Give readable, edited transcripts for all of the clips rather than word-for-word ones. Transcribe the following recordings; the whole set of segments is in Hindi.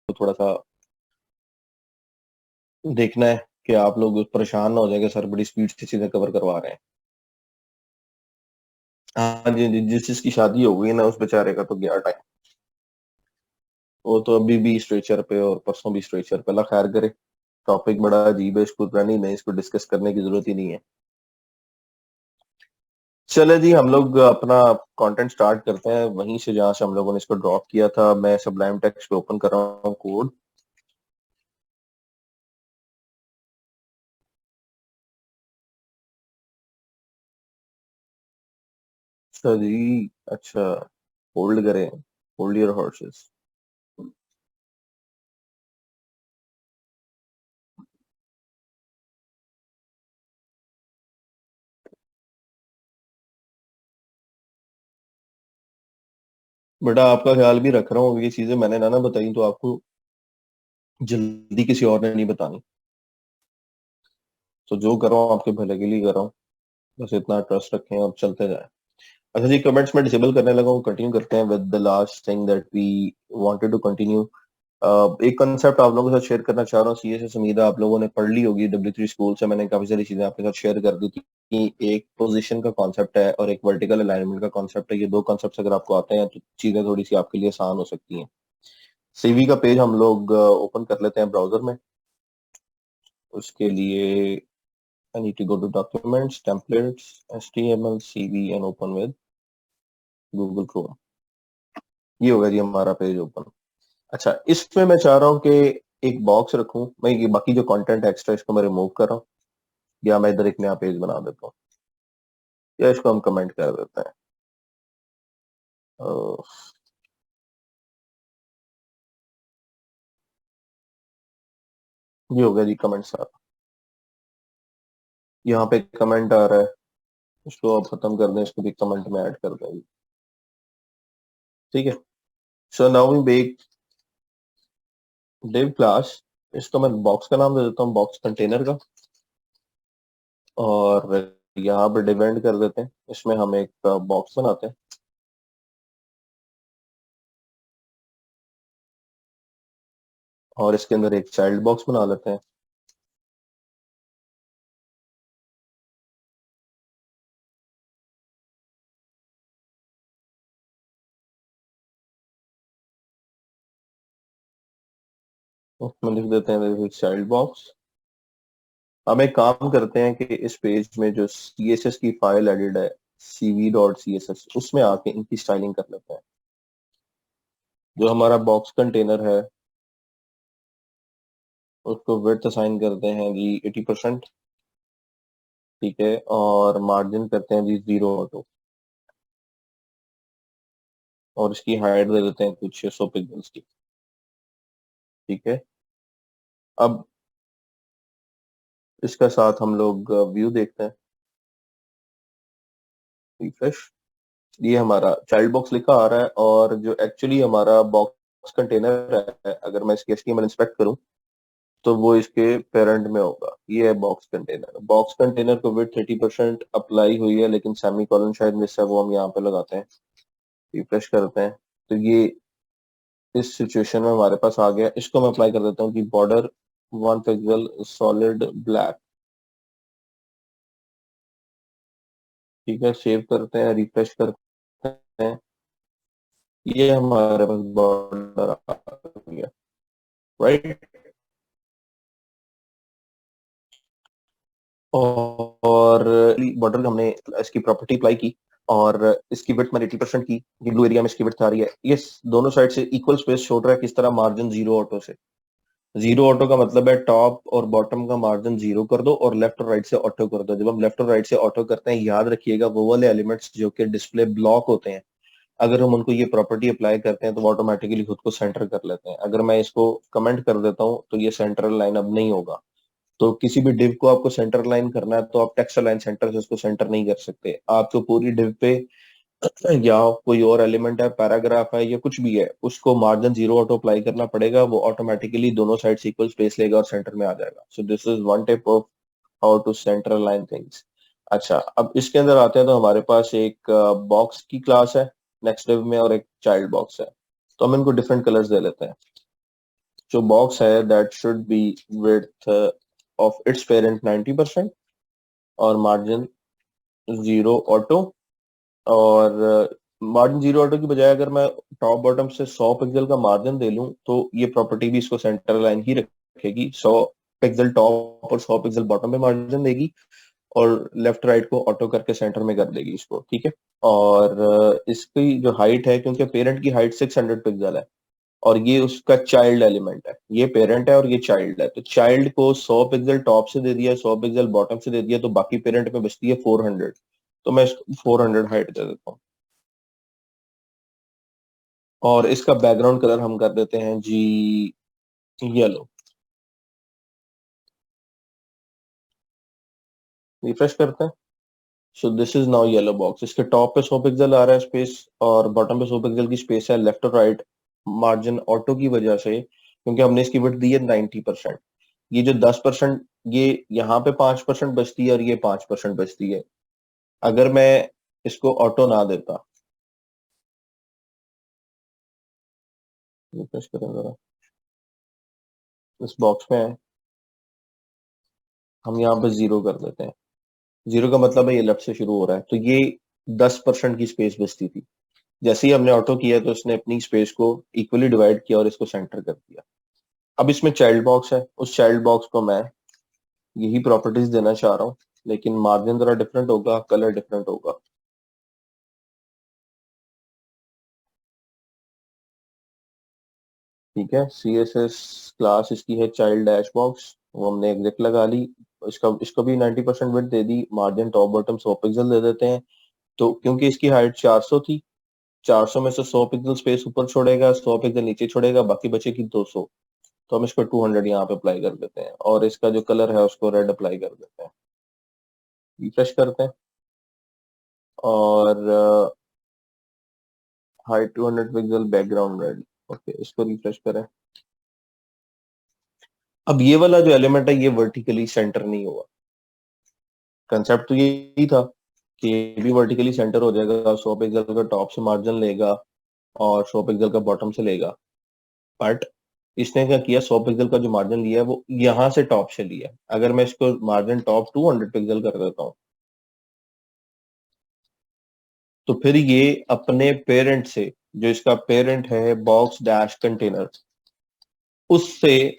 तो थोड़ा सा देखना है कि आप लोग परेशान ना हो जाएंगे, सर बड़ी स्पीड से चीजें कवर करवा रहे हैं। हाँ जी जी, जिस जिसकी शादी हो गई ना उस बेचारे का तो गया टाइम। वो तो अभी भी स्ट्रेचर पे और परसों भी स्ट्रेचर पे, अल्लाह खैर करे। टॉपिक बड़ा अजीब है, इसको नहीं नहीं इसको डिस्कस करने की जरूरत ही नहीं है। चले जी, हम लोग अपना कंटेंट स्टार्ट करते हैं वहीं से जहां से हम लोगों ने इसको ड्रॉप किया था। मैं सबलाइम टेक्स्ट पे ओपन कर रहा हूँ कोड। अच्छा जी, अच्छा। होल्ड करें, होल्ड योर हॉर्सेस। बेटा आपका ख्याल भी रख रहा हूँ, ये चीजें मैंने ना ना बताई तो आपको जल्दी किसी और ने नहीं बतानी। तो जो कर रहा हूँ आपके भले के लिए कर रहा हूँ, बस इतना ट्रस्ट रखें और चलते जाएं। अच्छा जी, कमेंट्स में डिसेबल करने लगा हूँ। कंटिन्यू करते हैं with the last thing that we wanted to continue. एक कंसेप्ट आप लोगों के साथ शेयर करना चाह रहा हूँ। सीएसएस उम्मीद है आप लोगों ने पढ़ ली होगी, W3 स्कूल से मैंने काफी सारी चीजें आपके साथ शेयर कर दी थी कि एक पोजीशन का कॉन्सेप्ट है और एक वर्टिकल अलाइनमेंट का कॉन्सेप्ट है। ये दो कॉन्सेप्ट अगर आपको आते हैं तो चीजें थोड़ी सी आपके लिए आसान हो सकती हैं। सीवी का पेज हम लोग ओपन कर लेते हैं ब्राउजर में। उसके लिए I need to go to documents, templates, HTML, CV and open with Google Chrome। ये होगा जी हमारा पेज ओपन। अच्छा, इसमें मैं चाह रहा हूँ कि एक बॉक्स रखूं मैं, ये बाकी जो कंटेंट एक्स्ट्रा इसको मैं रिमूव कर रहा हूँ, या मैं इधर एक नया पेज बना देता हूँ, या इसको हम कमेंट कर देते हैं। अह, ये हो गया जी कमेंट सारा। यहाँ पे कमेंट आ रहा है, इसको आप खत्म कर दें, इसको भी कमेंट में ऐड कर दें। ठीक है। So now we make div class. इसको मैं बॉक्स का नाम दे देता हूँ, बॉक्स कंटेनर का। और यहाँ पे डिपेंड कर देते हैं, इसमें हम एक बॉक्स बनाते हैं और इसके अंदर एक चाइल्ड बॉक्स बना लेते हैं। उसमें लिख देते हैं चाइल्ड बॉक्स। हम एक काम करते हैं कि इस पेज में जो CSS की फाइल एडिड है, cv.css, उसमें आके इनकी स्टाइलिंग कर लेते हैं। जो हमारा बॉक्स कंटेनर है उसको विड्थ असाइन करते हैं जी 80%। ठीक है, और मार्जिन करते हैं जी 0 ऑटो। और इसकी हाइट दे देते हैं कुछ 600 पिक्सल्स की। ठीक है। अब इसका साथ हम लोग व्यू देखते हैं। रिफ्रेश। ये हमारा चाइल्ड बॉक्स लिखा आ रहा है, और जो एक्चुअली हमारा बॉक्स कंटेनर है, अगर मैं इसकी HTML इंस्पेक्ट करूं तो वो इसके पेरेंट में होगा। ये है बॉक्स कंटेनर। बॉक्स कंटेनर को विड्थ 30% अप्लाई हुई है, लेकिन सेमी कॉलन शायद मिस है, वो हम यहाँ पे लगाते हैं। रिफ्रेश करते हैं तो ये इस सिचुएशन में हमारे पास आ गया। इसको मैं अप्लाई कर देता हूँ कि बॉर्डर 1 पिक्सल सॉलिड ब्लैक। ठीक है, सेव करते हैं, रिफ्रेश करते हैं। ये हमारे पास बॉर्डर आ गया। राइट। और बॉर्डर हमने इसकी प्रॉपर्टी अप्लाई की, और इसकी विड्थ मैंने 80% की। ये ब्लू एरिया में इसकी विड्थ आ रही है। ये दोनों साइड से इक्वल स्पेस छोड़ रहा है, किस तरह? मार्जिन 0 ऑटो से। 0 ऑटो का मतलब है टॉप और बॉटम का मार्जिन 0 कर दो और लेफ्ट और राइट से ऑटो कर दो। जब हम लेफ्ट और राइट से ऑटो करते हैं, याद रखिएगा वो वाले एलिमेंट्स जो कि डिस्प्ले ब्लॉक होते हैं, अगर हम उनको ये प्रॉपर्टी अप्लाई करते हैं तो वो ऑटोमेटिकली खुद को सेंटर कर लेते हैं। अगर मैं इसको कमेंट कर देता हूँ तो ये सेंट्रल लाइन अब नहीं होगा। तो किसी भी डिव को आपको सेंटर लाइन करना है तो आप टेक्स्ट लाइन सेंटर से उसको सेंटर नहीं कर सकते। आपको पूरी डिव पे या कोई और एलिमेंट है, पैराग्राफ है या कुछ भी है, उसको मार्जिन 0 ऑटो अप्लाई करना पड़ेगा। वो ऑटोमेटिकली दोनों साइड से इक्वल स्पेस लेगा और सेंटर में आ जाएगा। So this is one type of how to centre line things. अच्छा, अब इसके अंदर आते हैं तो हमारे पास एक बॉक्स की क्लास है नेक्स्ट डिव में, और एक चाइल्ड बॉक्स है। तो हम इनको डिफरेंट कलर्स दे लेते हैं। जो बॉक्स है that should be width of its parent 90% और मार्जिन जीरो ऑटो। और मार्जिन जीरो ऑटो की बजाय अगर मैं टॉप बॉटम से 100 पिक्सल का मार्जिन दे लूं तो ये प्रॉपर्टी भी इसको सेंटर लाइन ही रखेगी। 100 पिक्सल टॉप और 100 पिक्सल बॉटम पे मार्जिन देगी और लेफ्ट राइट को ऑटो करके सेंटर में कर देगी इसको, ठीक है। और इसकी जो हाइट है, क्योंकि पेरेंट की हाइट 600 पिक्सल है और ये उसका चाइल्ड एलिमेंट है, ये पेरेंट है और ये चाइल्ड है, तो चाइल्ड को 100 पिक्सल टॉप से दे दिया, 100 पिक्सल बॉटम से दे दिया, तो बाकी पेरेंट में बचती है 400। तो मैं इसको 400 हाइट दे देता हूँ और इसका बैकग्राउंड कलर हम कर देते हैं जी येलो। रिफ्रेश करते हैं। सो this is now yellow box. इसके टॉप पे 100 पिक्सल आ रहा है स्पेस और बॉटम पे 100 पिक्सल की स्पेस है लेफ्ट और राइट मार्जिन ऑटो की वजह से, क्योंकि हमने इसकी विड्थ दी है 90%। ये जो 10%, ये यहाँ पे 5% बचती है और ये 5% बचती है। अगर मैं इसको ऑटो ना देता, रिफ्रेश करें जरा, इस बॉक्स में है, हम यहाँ पे जीरो कर देते हैं। जीरो का मतलब है ये लेफ्ट से शुरू हो रहा है, तो ये 10% की स्पेस बचती थी। जैसे ही हमने ऑटो किया तो इसने अपनी स्पेस को इक्वली डिवाइड किया और इसको सेंटर कर दिया। अब इसमें चाइल्ड बॉक्स है, उस चाइल्ड बॉक्स को मैं यही प्रॉपर्टीज देना चाह रहा हूँ, लेकिन मार्जिन जरा डिफरेंट होगा, कलर डिफरेंट होगा। ठीक है, सी एस एस क्लास इसकी है चाइल्ड डैश बॉक्स, वो हमने एग्जिट लगा ली। इसका इसको भी 90% विड्थ दे दी, मार्जिन टॉप बॉटम 100 पिक्सल दे देते हैं। तो क्योंकि इसकी हाइट 400 थी, 400 में से 100 पिक्सल स्पेस ऊपर छोड़ेगा, 100 पिक्सल नीचे छोड़ेगा, बाकी बचेगी 200। तो हम इसको 200 यहाँ पे अप्लाई कर देते हैं और इसका जो कलर है उसको रेड अप्लाई कर देते हैं। रिफ्रेश करते हैं और height 200 pixel, background red. Okay, इसको रिफ्रेश करें। अब ये वाला जो एलिमेंट है ये वर्टिकली सेंटर नहीं हुआ। कंसेप्ट तो यही था कि ये भी वर्टिकली सेंटर हो जाएगा, 100 पिक्सल का टॉप से मार्जिन लेगा और 100 पिक्सल का बॉटम से लेगा। बट इसने क्या किया, 100 पिक्सल का जो मार्जिन लिया है वो यहाँ से टॉप से लिया है। अगर मैं इसको मार्जिन टॉप 200 पिक्सल कर देता हूँ तो फिर ये अपने पेरेंट से, जो इसका पेरेंट है बॉक्स डैश कंटेनर, उससे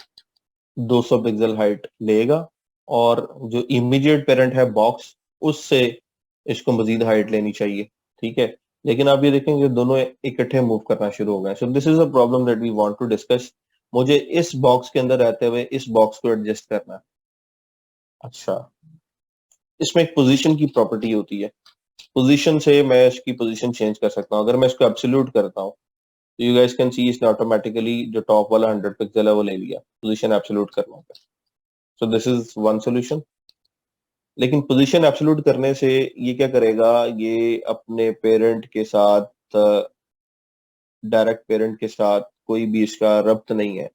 200 पिक्सल हाइट लेगा और जो इमीडिएट पेरेंट है बॉक्स, उससे इसको मजीद हाइट लेनी चाहिए। ठीक है, लेकिन आप ये देखेंगे दोनों इकट्ठे मूव करना शुरू हो गए। So this is a problem that we want to discuss. मुझे इस बॉक्स के अंदर रहते हुए इस बॉक्स को एडजस्ट करना है। अच्छा, इसमें एक पोजीशन की प्रॉपर्टी होती है, पोजीशन से मैं इसकी पोजीशन चेंज कर सकता हूँ। अगर मैं इसको एब्सोल्यूट करता हूँ तो यू गाइस कैन सी इसने ऑटोमेटिकली जो टॉप वाला 100 पिक्सल है वो ले लिया, पोजीशन एब्सोल्यूट करने पे। सो दिस इज वन सोल्यूशन। लेकिन पोजीशन एब्सोल्यूट करने से ये क्या करेगा, ये अपने पेरेंट के साथ, डायरेक्ट पेरेंट के साथ कोई भी इसका रब्त नहीं है।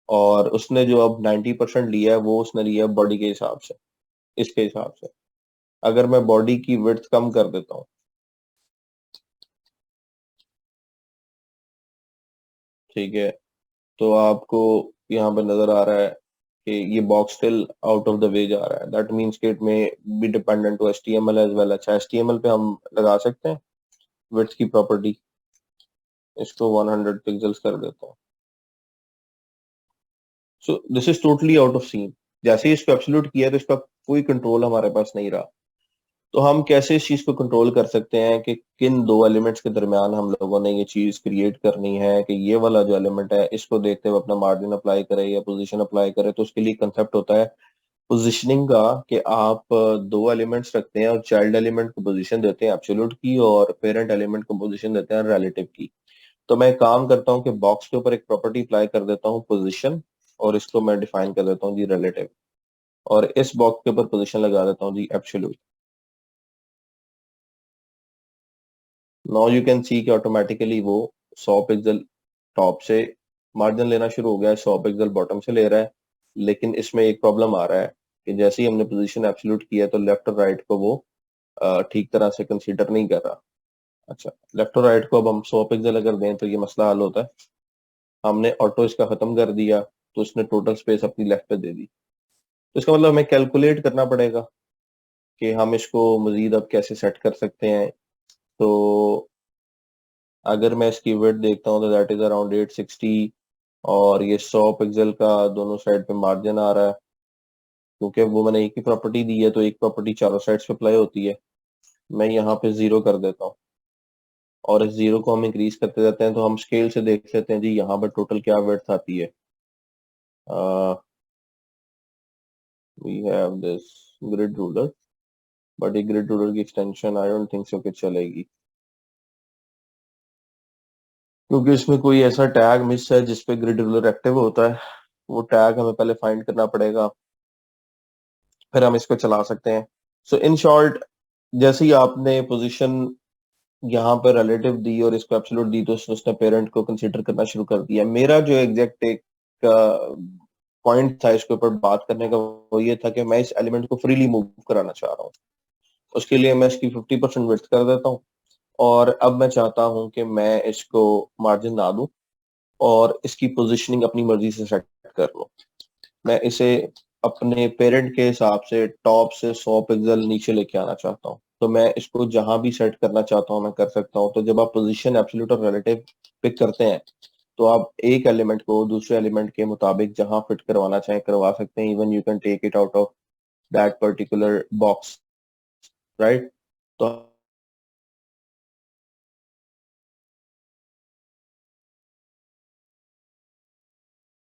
और उसने जो अब 90% लिया है वो उसने लिया है बॉडी के हिसाब से, इसके हिसाब से। अगर मैं बॉडी की विड्थ कम कर देता हूँ, ठीक है, तो आपको यहाँ पे नजर आ रहा है कि ये box still out of the way जा रहा है। दैट मीन्स कि it may be dependent to HTML as well. अच्छा, HTML पे हम लगा सकते हैं विड्थ की प्रॉपर्टी, इसको 100 पिक्सल्स कर देता हूँ। So this is totally out of scene. जैसे ही इसको एब्सोल्यूट किया तो इसका कोई कंट्रोल हमारे पास नहीं रहा। तो हम कैसे इस चीज को कंट्रोल कर सकते हैं कि किन दो एलिमेंट्स के दरमियान हम लोगों ने ये चीज क्रिएट करनी है कि ये वाला जो एलिमेंट है इसको देखते हुए अपना मार्जिन अप्लाई करे या पोजीशन अप्लाई करे। तो उसके लिए कंसेप्ट होता है पोजीशनिंग का, कि आप दो एलिमेंट्स रखते हैं और चाइल्ड एलिमेंट को पोजीशन देते हैं एब्सोल्यूट की और पेरेंट एलिमेंट को पोजीशन देते हैं रिलेटिव की। तो मैं काम करता हूँ कि बॉक्स के ऊपर एक प्रॉपर्टी अप्लाई कर देता हूँ पोजीशन, और इसको मैं डिफाइन कर देता हूँ जी रिलेटिव, और इस बॉक्स के ऊपर पोजीशन लगा देता हूँ जी absolute. Now you can see कि ऑटोमेटिकली वो 100 पिक्सल टॉप से मार्जिन लेना शुरू हो गया है, 100 पिक्सल बॉटम से ले रहा है। लेकिन इसमें एक प्रॉब्लम आ रहा है कि जैसे ही हमने पोजीशन एब्सोल्यूट किया तो लेफ्ट और राइट को वो ठीक तरह से कंसीडर नहीं कर रहा। अच्छा, लेफ्ट और राइट को अब हम 100 पिक्सल अगर दें तो ये मसला हल होता है। हमने ऑटो इसका खत्म कर दिया, तो उसने टोटल स्पेस अपनी लेफ्ट पे दे दी। तो इसका मतलब हमें कैलकुलेट करना पड़ेगा कि हम इसको मजीद अब कैसे सेट कर सकते हैं। तो अगर मैं इसकी विड्थ देखता हूँ तो दैट इज अराउंड 860, और ये 100 पिक्सल का दोनों साइड पे मार्जिन आ रहा है, क्योंकि वो मैंने एक ही प्रॉपर्टी दी है तो एक प्रॉपर्टी चारों साइड्स पे अप्लाई होती है। मैं यहाँ पे 0 कर देता हूँ, और इस 0 को हम इंक्रीज करते जाते हैं, तो हम स्केल से देख लेते हैं जी यहाँ पर टोटल क्या विड्थ आती है। We have this grid ruler, but ये ग्रिड रूलर की extension I don't think so कि चलेगी, क्योंकि इसमें कोई ऐसा टैग मिस है जिसपे ग्रिड रूलर एक्टिव होता है। वो टैग हमें पहले फाइंड करना पड़ेगा, फिर हम इसको चला सकते हैं। सो इन शॉर्ट, जैसे ही आपने पोजीशन यहाँ पर रिलेटिव दी और इसको एब्सोल्यूट दी, तो उसने पेरेंट को कंसीडर करना शुरू कर दिया। मेरा जो एग्जैक्ट एक पॉइंट था इसके ऊपर बात करने का, वो ये था कि मैं इस एलिमेंट को फ्रीली मूव कराना चाह रहा हूँ। उसके लिए मैं इसकी 50% विड्थ कर देता हूँ, और अब मैं चाहता हूँ कि मैं इसको मार्जिन ना दूं और इसकी पोजीशनिंग अपनी मर्जी से सेट कर लूं। मैं इसे अपने पेरेंट के हिसाब से टॉप से 100 पिक्सल नीचे लेके आना चाहता हूँ, तो मैं इसको जहां भी सेट करना चाहता हूँ मैं कर सकता हूँ। तो जब आप पोजीशन एब्सोल्यूट और रिलेटिव पिक करते हैं, तो आप एक एलिमेंट को दूसरे एलिमेंट के मुताबिक जहां फिट करवाना चाहें करवा सकते हैं। Even you can take it out of that particular box, right. तो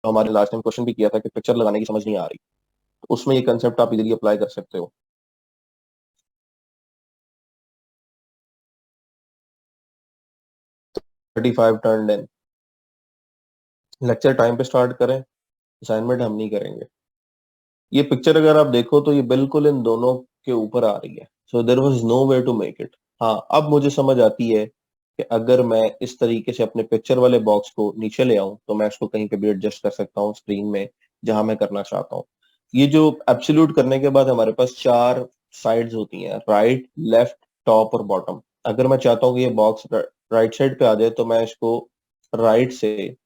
हमारे लास्ट टाइम क्वेश्चन भी किया था कि पिक्चर लगाने की समझ नहीं आ रही, तो उसमें ये कंसेप्ट आप इजीली अप्लाई कर सकते हो। 35 टर्न इन। लेक्चर टाइम पे स्टार्ट करें, असाइनमेंट हम नहीं करेंगे। ये पिक्चर अगर आप देखो तो ये बिल्कुल इन दोनों के ऊपर आ रही है, so there was no way to make it. हाँ, अब मुझे समझ आती है कि अगर मैं इस तरीके से अपने पिक्चर वाले बॉक्स को नीचे ले आऊं, तो मैं इसको कहीं पे भी एडजस्ट कर सकता हूँ स्क्रीन में जहां मैं करना चाहता हूँ। ये जो एब्सोल्यूट करने के बाद हमारे पास 4 साइड्स होती हैं, राइट, लेफ्ट, टॉप और बॉटम। अगर मैं चाहता हूँ कि ये बॉक्स राइट साइड पे आ जाए, तो मैं इसको राइट से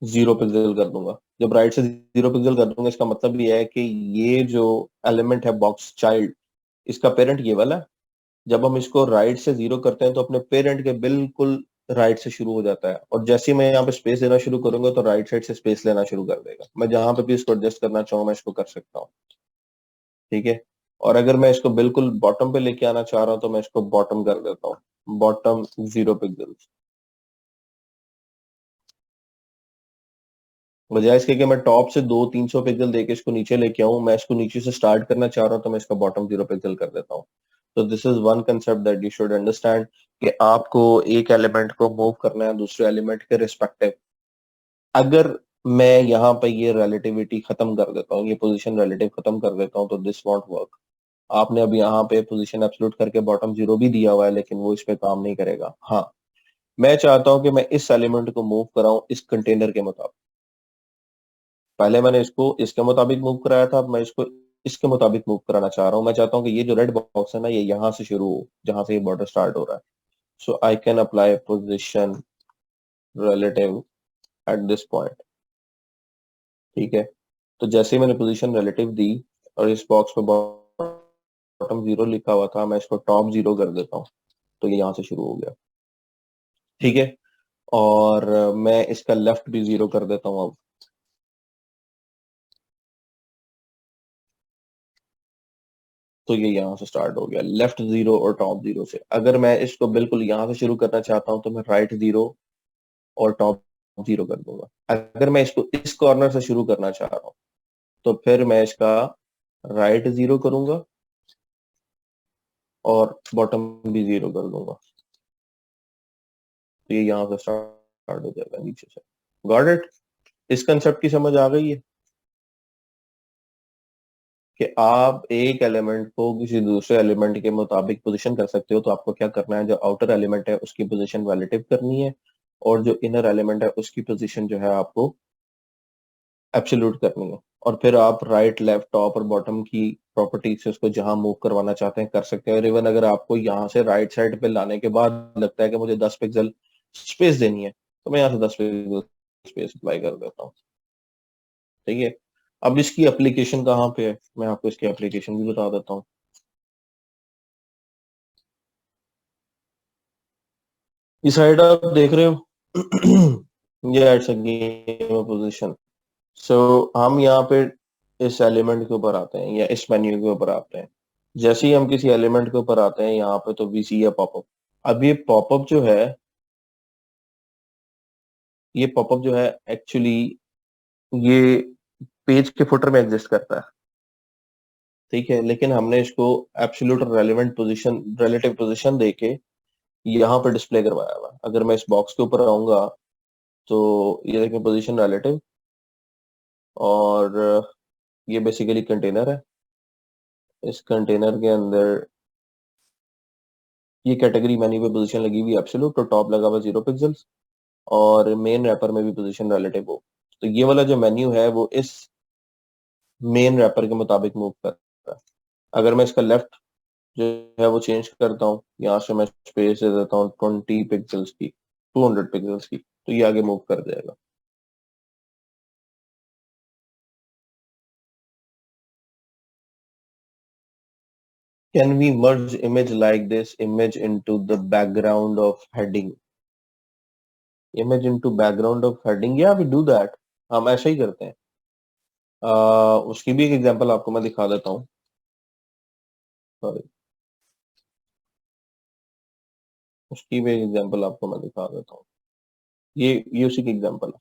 0 पिक्सल कर दूंगा। जब राइट से 0 पिक्सल कर दूंगा, इसका मतलब ये है कि ये जो एलिमेंट है बॉक्स चाइल्ड, इसका पेरेंट ये वाला है। जब हम इसको राइट से 0 करते हैं, तो अपने पेरेंट के बिल्कुल राइट से शुरू हो जाता है, और जैसे ही मैं यहाँ पे स्पेस देना शुरू करूंगा, तो राइट साइड से स्पेस लेना शुरू कर देगा। मैं जहां पे भी इसको एडजस्ट करना चाहूँ मैं इसको कर सकता हूँ, ठीक है। और अगर मैं इसको बिल्कुल बॉटम पे लेके आना चाह रहा हूँ, तो मैं इसको बॉटम कर देता हूँ, बॉटम 0 पिक्सल। बजाय इसके कि मैं टॉप से 200-300 पिक्सल देके इसको नीचे लेके आऊं, मैं इसको नीचे से स्टार्ट करना चाह रहा हूं, तो मैं इसका बॉटम 0 पिक्सल कर देता हूं। तो this is one concept that you should understand, कि आपको एक एलिमेंट को मूव करना है दूसरे एलिमेंट के रिस्पेक्टिव। अगर मैं यहाँ पे ये रिलेटिविटी खत्म कर देता हूँ, ये पोजीशन रिलेटिव खत्म कर देता हूँ, तो दिस वॉन्ट वर्क। आपने अब यहाँ पे पोजीशन एब्सोल्यूट करके बॉटम 0 भी दिया हुआ है, लेकिन वो इस पे काम नहीं करेगा। हाँ, मैं चाहता हूँ कि मैं इस एलिमेंट को मूव कराऊं इस कंटेनर के मुताबिक। पहले मैंने इसको इसके मुताबिक मूव कराया था, अब मैं इसको इसके मुताबिक मूव कराना चाह रहा हूँ। मैं चाहता हूँ कि ये जो रेड बॉक्स है ना, ये यहाँ से शुरू हो जहां से ये बॉर्डर स्टार्ट हो रहा है। So I can apply position relative at this point, ठीक है। तो जैसे ही मैंने पोजीशन रिलेटिव दी और इस बॉक्स पे बॉटम 0 लिखा हुआ था, मैं इसको टॉप 0 कर देता हूँ, तो ये यहाँ से शुरू हो गया, ठीक है। और मैं इसका लेफ्ट भी 0 कर देता हूँ अब, तो ये यहाँ से स्टार्ट हो गया, लेफ्ट 0 और टॉप 0 से। अगर मैं इसको बिल्कुल यहाँ से शुरू करना चाहता हूँ, तो मैं राइट 0 और टॉप 0 कर दूंगा। अगर मैं इसको इस कॉर्नर से शुरू करना चाह रहा हूँ, तो फिर मैं इसका राइट 0 करूंगा और बॉटम भी 0 कर दूंगा, तो ये यहाँ से स्टार्ट हो जाएगा नीचे से। Got it? इस कंसेप्ट की समझ आ गई है कि आप एक एलिमेंट को किसी दूसरे एलिमेंट के मुताबिक पोजीशन कर सकते हो। तो आपको क्या करना है, जो आउटर एलिमेंट है उसकी पोजीशन रिलेटिव करनी है, और जो इनर एलिमेंट है उसकी पोजीशन जो है आपको एब्सोल्यूट करनी है। और फिर आप राइट, लेफ्ट, टॉप और बॉटम की प्रॉपर्टी से उसको जहां मूव करवाना चाहते हैं कर सकते हैं। और इवन अगर आपको यहाँ से राइट साइड पे लाने के बाद लगता है कि मुझे 10 पिक्सल स्पेस देनी है, तो मैं यहाँ से 10 पिक्सल स्पेस अप्लाई कर देता हूँ। ठीक है। अब इसकी एप्लीकेशन कहाँ पे है, मैं आपको इसकी एप्लीकेशन भी बता देता हूँ। इस साइड आप देख रहे हो ये एड्स गेम पोजीशन। सो हम यहाँ पे इस एलिमेंट के ऊपर आते हैं या इस मेन्यू के ऊपर आते हैं। जैसे ही हम किसी एलिमेंट के ऊपर आते हैं यहाँ पे तो वी सी है पॉपअप। अब ये पॉपअप जो है एक्चुअली ये पेज के फुटर में एग्जिस्ट करता है। ठीक है, लेकिन हमने इसको absolute relevant position relative position देके यहाँ पे डिस्प्ले करवाया हुआ है। अगर मैं इस बॉक्स के ऊपर आऊंगा तो ये देखें पोजीशन रिलेटिव, और ये बेसिकली कंटेनर है। इस कंटेनर के अंदर ये कैटेगरी मेन्यू पे पोजीशन लगी हुई है एब्सोल्यूट, तो टॉप लगा हुआ 0 पिक्सल्स, और मेन रैपर में भी पोजीशन रिलेटिव हो। तो ये वाला जो मेन्यू है वो इस मेन रैपर के मुताबिक मूव कर रहा है। अगर मैं इसका लेफ्ट जो है वो चेंज करता हूँ, यहाँ से मैं स्पेस दे देता हूँ 20 पिक्सल्स की, 200 पिक्सल्स की, तो ये आगे मूव कर जाएगा। Can we merge image like this image into the background of heading, image into background of heading, या वी डू दैट। हम ऐसा ही करते हैं। उसकी भी एक एग्जांपल आपको मैं दिखा देता हूँ। सॉरी, उसकी भी एक एग्जांपल आपको मैं दिखा देता हूँ। ये उसी की एग्जांपल है।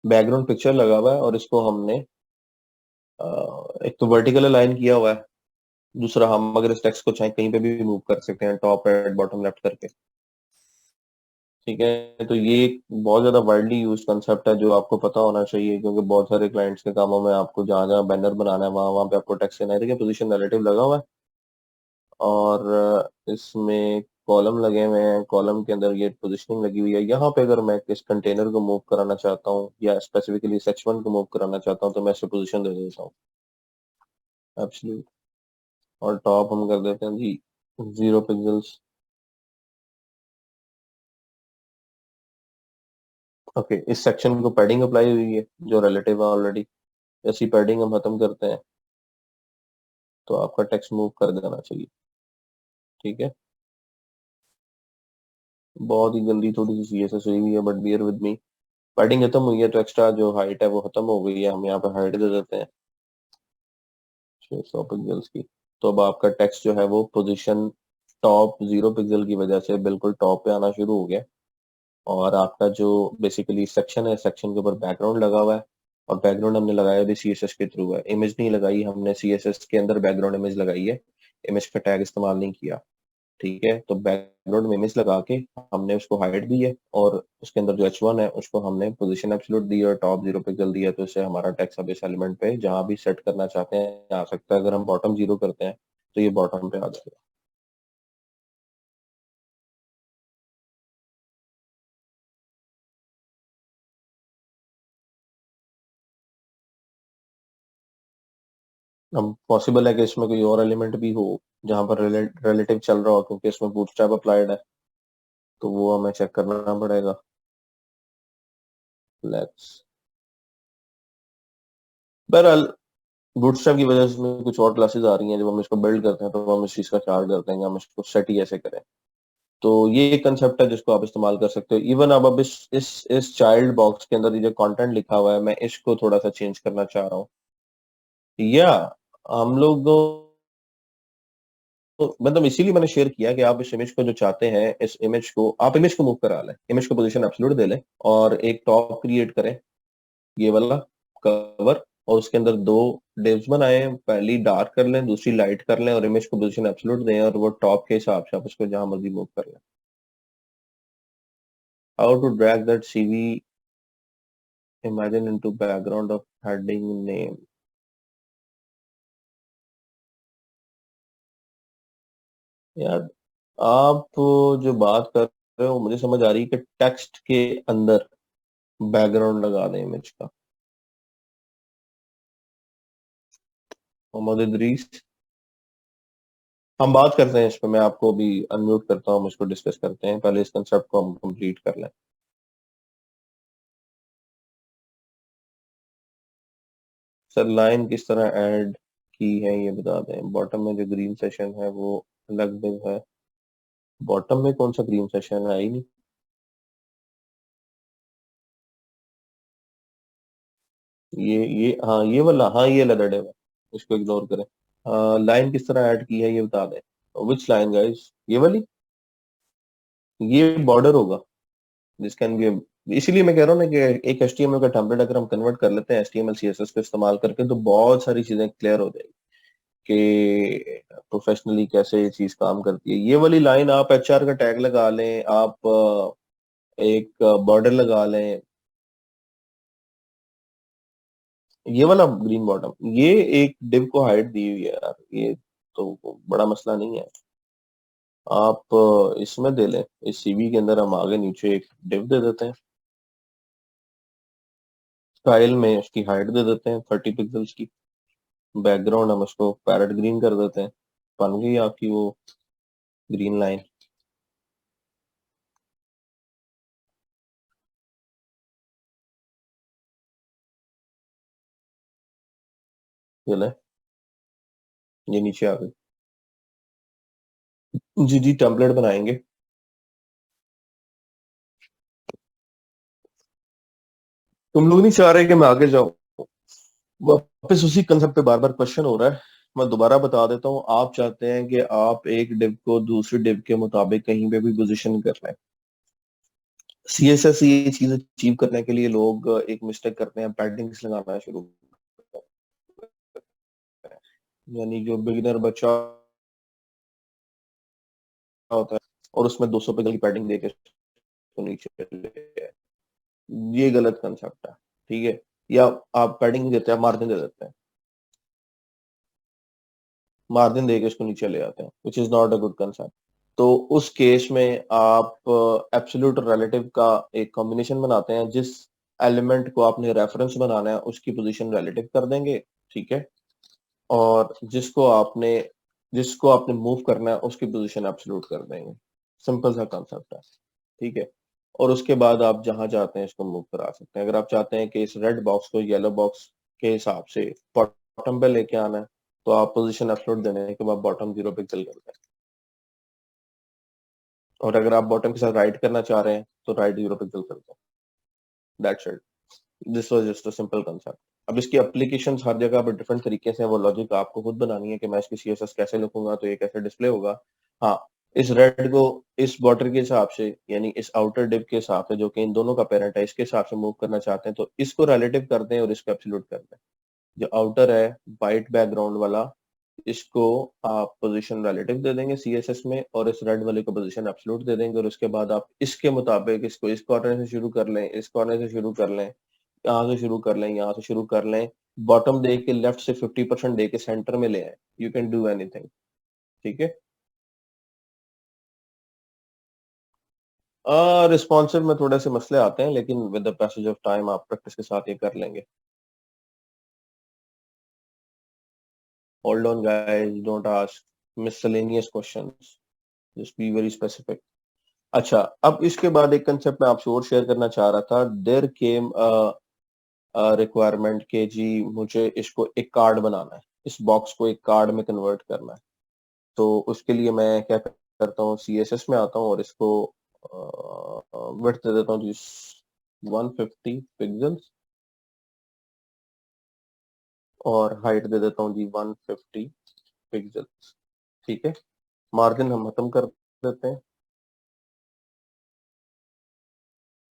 बैकग्राउंड पिक्चर लगा हुआ है और इसको हमने एक तो वर्टिकल अलाइन किया हुआ है, दूसरा हम अगर इस टेक्स्ट को चाहे कहीं पे भी मूव कर सकते हैं, टॉप राइट बॉटम लेफ्ट करके। ठीक है, तो ये एक बहुत ज्यादा वाइडली यूज कंसेप्ट है जो आपको पता होना चाहिए, क्योंकि बहुत सारे क्लाइंट्स के कामों में आपको जहां जहां बैनर बनाना है वहां वहां पे आपको टेक्स्ट देना है। देखिए पोजीशन रिलेटिव लगा हुआ है, और इसमें कॉलम लगे हुए हैं, कॉलम के अंदर ये पोजीशनिंग लगी हुई है। यहाँ पे अगर मैं किस कंटेनर को मूव कराना चाहता हूँ या स्पेसिफिकली सेक्शन को मूव कराना चाहता हूँ तो मैं इसे पोजीशन दे देता हूँ एब्सोल्यूट, और टॉप हम कर देते हैं जी 0 पिक्सल्स। ओके, इस सेक्शन को पैडिंग अप्लाई हुई है जो रिलेटिव है ऑलरेडी। ऐसी पैडिंग हम खत्म करते हैं तो आपका टेक्स्ट मूव कर देना चाहिए। ठीक है, बहुत ही जल्दी थोड़ी सी सीएसएस हुई हुई है, but bear with me. Padding खत्म हुई है तो एक्स्ट्रा जो हाइट है वो खत्म हो गई है, हम यहाँ पे हाइट दे देते हैं 600 पिक्सल्स की। तो अब आपका टेक्स्ट जो है वो पोजीशन टॉप 0 पिक्सल की वजह से बिल्कुल टॉप पे आना शुरू हो गया। और आपका जो बेसिकली सेक्शन है, सेक्शन के ऊपर बैकग्राउंड लगा हुआ है, और बैकग्राउंड हमने लगाया भी सीएसएस के थ्रू है, इमेज नहीं लगाई हमने, सीएसएस के अंदर बैकग्राउंड इमेज लगाई है, इमेज का टैग इस्तेमाल नहीं किया। ठीक है, तो बैकग्राउंड में इमेज लगा के हमने उसको हाइट दी है, और उसके अंदर जो H1 है उसको हमने पोजीशन एब्सोल्यूट दी और टॉप 0 पिक्सल दिया, तो इससे हमारा टेक्स्ट अब इस एलिमेंट पे जहां भी सेट करना चाहते हैं आ सकता है। अगर हम बॉटम 0 करते हैं तो ये बॉटम पे आ जाएगा। अब पॉसिबल है कि इसमें कोई और एलिमेंट भी हो जहां पर रिलेटिव चल रहा हो, क्योंकि इसमें बूटस्ट्रैप अप्लाइड है, तो वो हमें चेक करना पड़ेगा। लेट्स, बहरहाल बूटस्ट्रैप की वजह से इसमें कुछ और क्लासेस आ रही हैं, जब हम इसको बिल्ड करते हैं तो हम इस चीज का ख्याल करते हैं कि हम इसको सेट ही ऐसे करें। तो ये एक कंसेप्ट है जिसको आप इस्तेमाल कर सकते हो। इवन अब इस चाइल्ड बॉक्स के अंदर ये जो कंटेंट लिखा हुआ है मैं इसको थोड़ा सा चेंज करना चाह रहा हूँ, या हम लोग तो मतलब इसीलिए मैंने शेयर किया कि आप इस इमेज को जो चाहते हैं, इस इमेज को आप इमेज को मूव करा लें, इमेज को पोजीशन एब्सोल्यूट दे लें, और एक टॉप क्रिएट करें, ये वाला कवर, और उसके अंदर दो डिव्स बनाए, पहली डार्क कर लें दूसरी लाइट कर लें, और इमेज को पोजीशन एब्सोल्यूट दें, और वो टॉप के हिसाब से आप उसको जहां मर्जी मूव कर लें। How to drag that CV imagine into background of heading name। यार आप जो बात कर रहे हो मुझे समझ आ रही है कि टेक्स्ट के अंदर बैकग्राउंड लगा दें इमेज का। मोहम्मद इदरीस, हम बात करते हैं इस पे, मैं आपको अभी अनम्यूट करता हूँ, हम इसको डिस्कस करते हैं, पहले इस कंसेप्ट को हम कंप्लीट कर लें। सर लाइन किस तरह ऐड की है ये बता दें। बॉटम में जो ग्रीन सेशन है वो अलग div है। बॉटम में कौन सा ग्रीन सेशन है ही नहीं। ये हाँ ये वाला, हाँ ये वाला div है, इसको इग्नोर करें। लाइन किस तरह ऐड की है ये बता दें। विच लाइन गाइस, ये वाली, ये बॉर्डर होगा। दिस कैन बी, इसीलिए मैं कह रहा हूँ ना कि एक HTML का टेम्पलेट अगर हम कन्वर्ट कर लेते हैं HTML CSS को इस्तेमाल करके तो बहुत सारी चीजें क्लियर हो जाएगी कि प्रोफेशनली कैसे ये चीज काम करती है। ये वाली लाइन आप HR का टैग लगा लें, आप एक बॉर्डर लगा लें। ये वाला ग्रीन बॉटम, ये एक डिव को हाइट दी हुई है यार, ये तो बड़ा मसला नहीं है। आप इसमें दे लें, इस CV के अंदर हम आगे नीचे एक डिव दे देते हैं। स्टाइल में उसकी हाइट दे देते हैं 30 पिक्सल्स की। बैकग्राउंड हम उसको पैरेट ग्रीन कर देते हैं। बन गई आपकी वो ग्रीन लाइन। ये ले, ये नीचे आ गई। जी जी, टेम्पलेट बनाएंगे। तुम लोग नहीं चाह रहे कि मैं आगे जाऊं। वापस उसी कंसेप्ट पे बार बार क्वेश्चन हो रहा है। मैं दोबारा बता देता हूँ, आप चाहते हैं कि आप एक डिव को दूसरी डिव के मुताबिक कहीं पे भी पोजीशन कर लें। CSS ये चीज अचीव करने के लिए लोग एक मिस्टेक करते हैं, पैडिंग्स लगाना शुरू करते हैं। यानी जो बिगिनर बच्चा होता है और उसमें 200 पिक्सल की पैडिंग देके उसको नीचे ले आए। ये गलत कंसेप्ट है। ठीक है, या आप पैडिंग नहीं देते, आप मार्जिन दे देते हैं। मार्जिन देके इसको नीचे ले आते हैं, which is not a good concept. तो उस केस में आप एब्सोल्यूट और रिलेटिव का एक कॉम्बिनेशन बनाते हैं। जिस एलिमेंट को आपने रेफरेंस बनाना है उसकी पोजीशन रिलेटिव कर देंगे। ठीक है, और जिसको आपने मूव करना है उसकी पोजीशन एब्सोल्यूट कर देंगे। सिंपल सा कॉन्सेप्ट है। ठीक है, और उसके बाद आप जहां चाहते हैं इसको मूव करा सकते हैं। अगर आप चाहते हैं कि इस रेड बॉक्स को येलो बॉक्स के हिसाब से बॉटम पे लेके आना है तो आप पोजीशन एब्सोल्यूट देने के बाद बॉटम 0 पिक्सल कर दें। और अगर आप बॉटम के साथ राइट करना चाह रहे हैं तो राइट 0 पिक्सल कर दें। That's it. This was just a simple concept. अब इसकी एप्लीकेशंस हर जगह पर डिफरेंट तरीके से हैं, वो लॉजिक आपको खुद बनानी है कि मैं इसकी CSS कैसे लिखूंगा तो ये कैसे डिस्प्ले होगा। हाँ, इस रेड को इस बॉर्डर के हिसाब से, यानी इस आउटर डिव के हिसाब से जो कि इन दोनों का पेरेंट है, इसके हिसाब से मूव करना चाहते हैं तो इसको रिलेटिव कर दें और इसको एब्सोल्यूट कर दें। जो आउटर है वाइट बैकग्राउंड वाला, इसको आप पोजीशन रिलेटिव दे देंगे CSS में, और इस रेड वाले को पोजीशन एब्सोल्यूट दे देंगे। और उसके बाद आप इसके मुताबिक इसको इस कॉर्नर से शुरू कर लें, इस कॉर्नर से शुरू कर लें, यहाँ से शुरू कर लें, यहाँ से शुरू कर लें। बॉटम दे के लेफ्ट से 50% दे के सेंटर में ले आए। You can do anything. ठीक है। रिस्पॉन्सिव में थोड़े से मसले आते हैं, लेकिन with the passage of time आप प्रैक्टिस के साथ ये कर लेंगे। Hold on guys, don't ask miscellaneous questions, just be very specific. अच्छा, अब इसके बाद एक कंसेप्ट मैं आपसे और शेयर करना चाह रहा था। देयर केम रिक्वायरमेंट के जी मुझे इसको एक कार्ड बनाना है, इस बॉक्स को एक कार्ड में कन्वर्ट करना है। तो उसके लिए मैं क्या करता हूँ, CSS में आता हूँ और इसको विड्थ दे देता हूँ जी 150 पिक्सल्स, और हाइट दे देता हूँ जी 150 पिक्सल्स। ठीक है, मार्जिन हम खत्म कर देते हैं,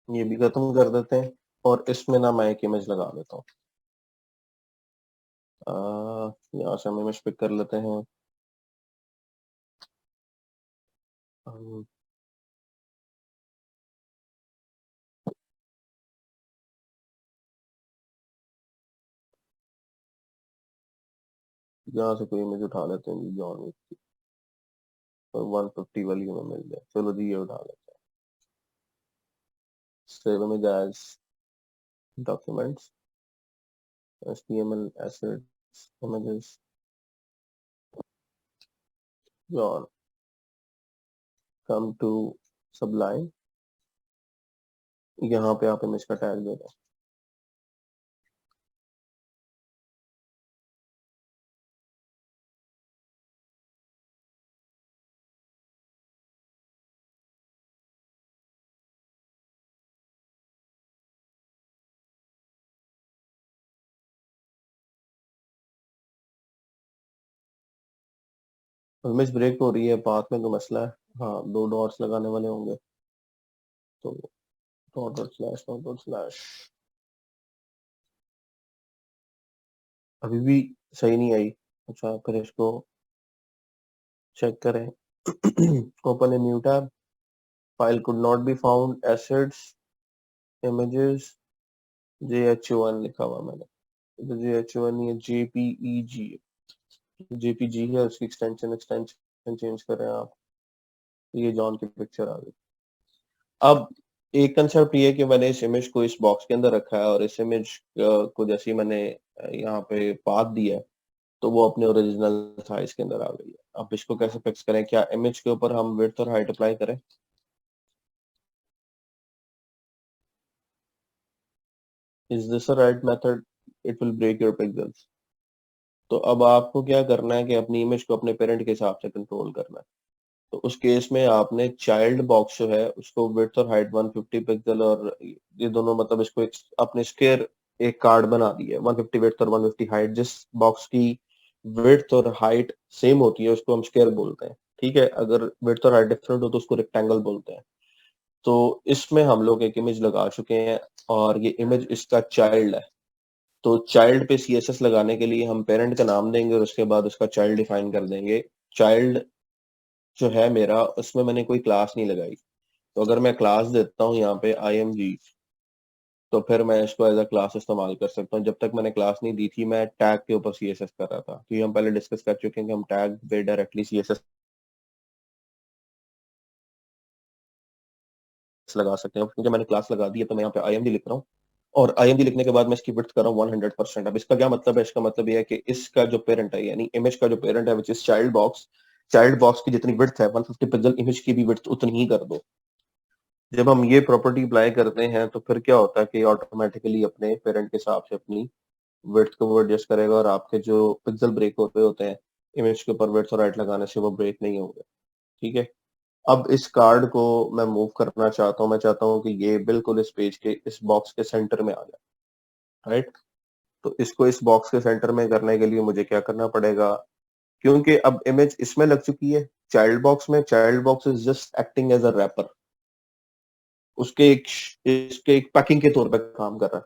ये भी खत्म कर देते हैं। और इसमें ना मैं एक इमेज लगा देता हूँ। यहाँ से हम इमेज पिक कर लेते हैं। हम यहाँ से कोई इमेज उठा लेते हैं जी, जॉन विक की, और 150 वाली हमें मिल जाए। चलो जी, ये उठा लेते हैं। Save image as documents, HTML assets, images, John, come to Sublime. यहाँ पे आप इमेज का टैग दे दें। इमेज ब्रेक हो रही है, पाथ में तो मसला है। हाँ, 2 डॉट्स लगाने वाले होंगे, तो dot dot slash dot dot slash. अभी भी सही नहीं आई। अच्छा, फिर इसको चेक करें। Open a new tab, file could not be found, assets, images, JH1 लिखा हुआ मैंने, तो JH1 नहीं है, JPEG, JPG है, उसकी एक्सटेंशन एक्सटेंशन चेंज करें आप, तो ये जॉन की पिक्चर आ गई। अब एक कंसेप्ट ये है कि मैंने इस इमेज को इस बॉक्स के अंदर रखा है, और इस इमेज को जैसे ही मैंने यहाँ पे पाथ दिया है, तो वो अपने ओरिजिनल साइज के अंदर आ गई है। अब इसको कैसे फिक्स करें? क्या इमेज के ऊपर हम विड्थ और हाइट अप्लाई करें? Is this a right method? It will break your pixels. तो अब आपको क्या करना है कि अपनी इमेज को अपने पेरेंट के हिसाब से कंट्रोल करना है। तो उस केस में आपने चाइल्ड बॉक्स जो है उसको विड्थ और हाइट 150 पिक्सल, और ये दोनों मतलब इसको एक अपने स्क्वायर एक कार्ड बना दी है, 150 विड्थ और 150 हाइट। जिस बॉक्स की विड्थ और हाइट सेम होती है उसको हम स्क्वायर बोलते हैं, ठीक है। अगर विड्थ और हाइट डिफरेंट हो तो उसको रेक्टेंगल बोलते हैं। तो इसमें हम लोग एक इमेज लगा चुके हैं, और ये इमेज इसका चाइल्ड है। तो चाइल्ड पे CSS लगाने के लिए हम पेरेंट का नाम देंगे और उसके बाद उसका चाइल्ड डिफाइन कर देंगे। चाइल्ड जो है मेरा, उसमें मैंने कोई क्लास नहीं लगाई। तो अगर मैं क्लास देता हूँ यहाँ पे IMG, तो फिर मैं इसको एज अ क्लास इस्तेमाल कर सकता हूँ। जब तक मैंने क्लास नहीं दी थी, मैं टैग के ऊपर CSS कर रहा था, क्योंकि हम पहले डिस्कस कर चुके हैं कि हम टैग पे डायरेक्टली CSS लगा सकते हैं। क्योंकि मैंने क्लास लगा दी है, तो मैं यहाँ पे IMG लिख रहा हूँ, और IMG लिखने के बाद मैं इसकी विड्थ कर रहा हूँ 100%। अब इसका क्या मतलब है? इसका मतलब ये है कि इसका जो पेरेंट है, यानी इमेज का जो पेरेंट है, विच इज चाइल्ड बॉक्स की जितनी विड्थ है 150 पिक्सल, इमेज की भी विड्थ उतनी ही कर दो। जब हम ये प्रॉपर्टी अप्लाई करते हैं, तो फिर क्या होता है कि ऑटोमेटिकली अपने पेरेंट के हिसाब से अपनी विड्थ को वो एडजस्ट करेगा, और आपके जो पिक्सल ब्रेक हो रहे होते हैं इमेज के ऊपर विड्थ और हाइट लगाने से, वो ब्रेक नहीं होंगे, ठीक है। अब इस कार्ड को मैं मूव करना चाहता हूँ। मैं चाहता हूँ कि ये बिल्कुल इस पेज के इस बॉक्स के सेंटर में आ जाए, राइट। तो इसको इस बॉक्स के सेंटर में करने के लिए मुझे क्या करना पड़ेगा? क्योंकि अब इमेज इसमें लग चुकी है चाइल्ड बॉक्स में, child box is just acting as a wrapper, उसके एक इसके एक पैकिंग के तौर पे काम कर रहा है।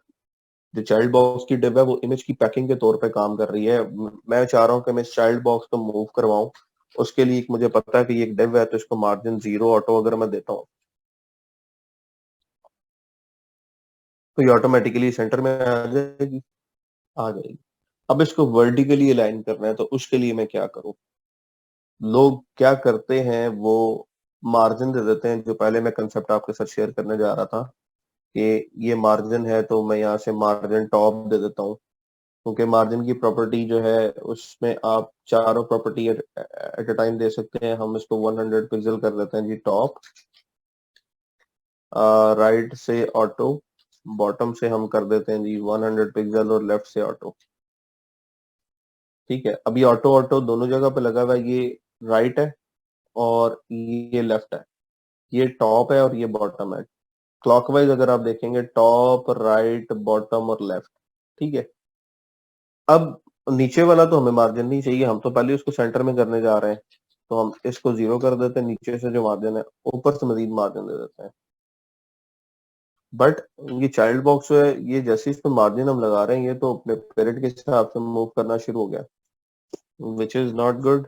जो चाइल्ड बॉक्स की डिव है वो इमेज की पैकिंग के तौर पे काम कर रही है। मैं चाह रहा हूँ कि मैं इस चाइल्ड बॉक्स को मूव करवाऊं। उसके लिए मुझे पता है कि ये एक डिव है, तो इसको मार्जिन 0 ऑटो अगर मैं देता हूँ, तो ये ऑटोमेटिकली सेंटर में आ जाएगी। आ जाएगी। अब इसको वर्टिकली अलाइन करना है, तो उसके लिए मैं क्या करूं? लोग क्या करते हैं, वो मार्जिन दे देते हैं। जो पहले मैं कंसेप्ट आपके साथ शेयर करने जा रहा था कि ये मार्जिन है, तो मैं यहाँ से मार्जिन टॉप दे देता हूँ। क्योंकि मार्जिन की प्रॉपर्टी जो है उसमें आप चारों प्रॉपर्टी एट अ टाइम दे सकते हैं। हम इसको 100 पिक्सल कर देते हैं जी टॉप, राइट से ऑटो, बॉटम से हम कर देते हैं जी 100 पिक्सल, और लेफ्ट से ऑटो, ठीक है। अभी ऑटो ऑटो दोनों जगह पे लगा हुआ है, ये राइट है और ये लेफ्ट है, ये टॉप है और ये बॉटम है। क्लॉकवाइज अगर आप देखेंगे, टॉप राइट बॉटम और लेफ्ट, ठीक है। अब नीचे वाला तो हमें मार्जिन नहीं चाहिए, हम तो पहले उसको सेंटर में करने जा रहे हैं, तो हम इसको 0 कर देते हैं। नीचे से जो मार्जिन है, ऊपर से मजीद मार्जिन दे देते हैं। बट ये चाइल्ड बॉक्स जो है, ये जैसे इस पे मार्जिन हम लगा रहे हैं, ये तो अपने पेरेंट के हिसाब से मूव करना शुरू हो गया, विच इज नॉट गुड।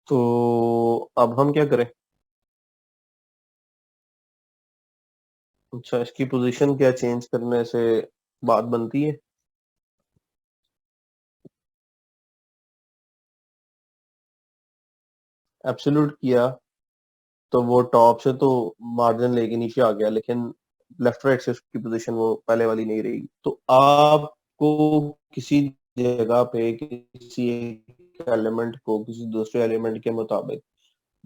तो अब हम क्या करें? अच्छा, इसकी पोजीशन क्या चेंज करने से बात बनती है? एब्सोल्यूट किया तो वो टॉप से तो मार्जिन लेके नीचे आ गया, लेकिन लेफ्ट राइट से उसकी पोजीशन वो पहले वाली नहीं रहेगी। तो आपको किसी जगह पे किसी एक एलिमेंट को किसी दूसरे एलिमेंट के मुताबिक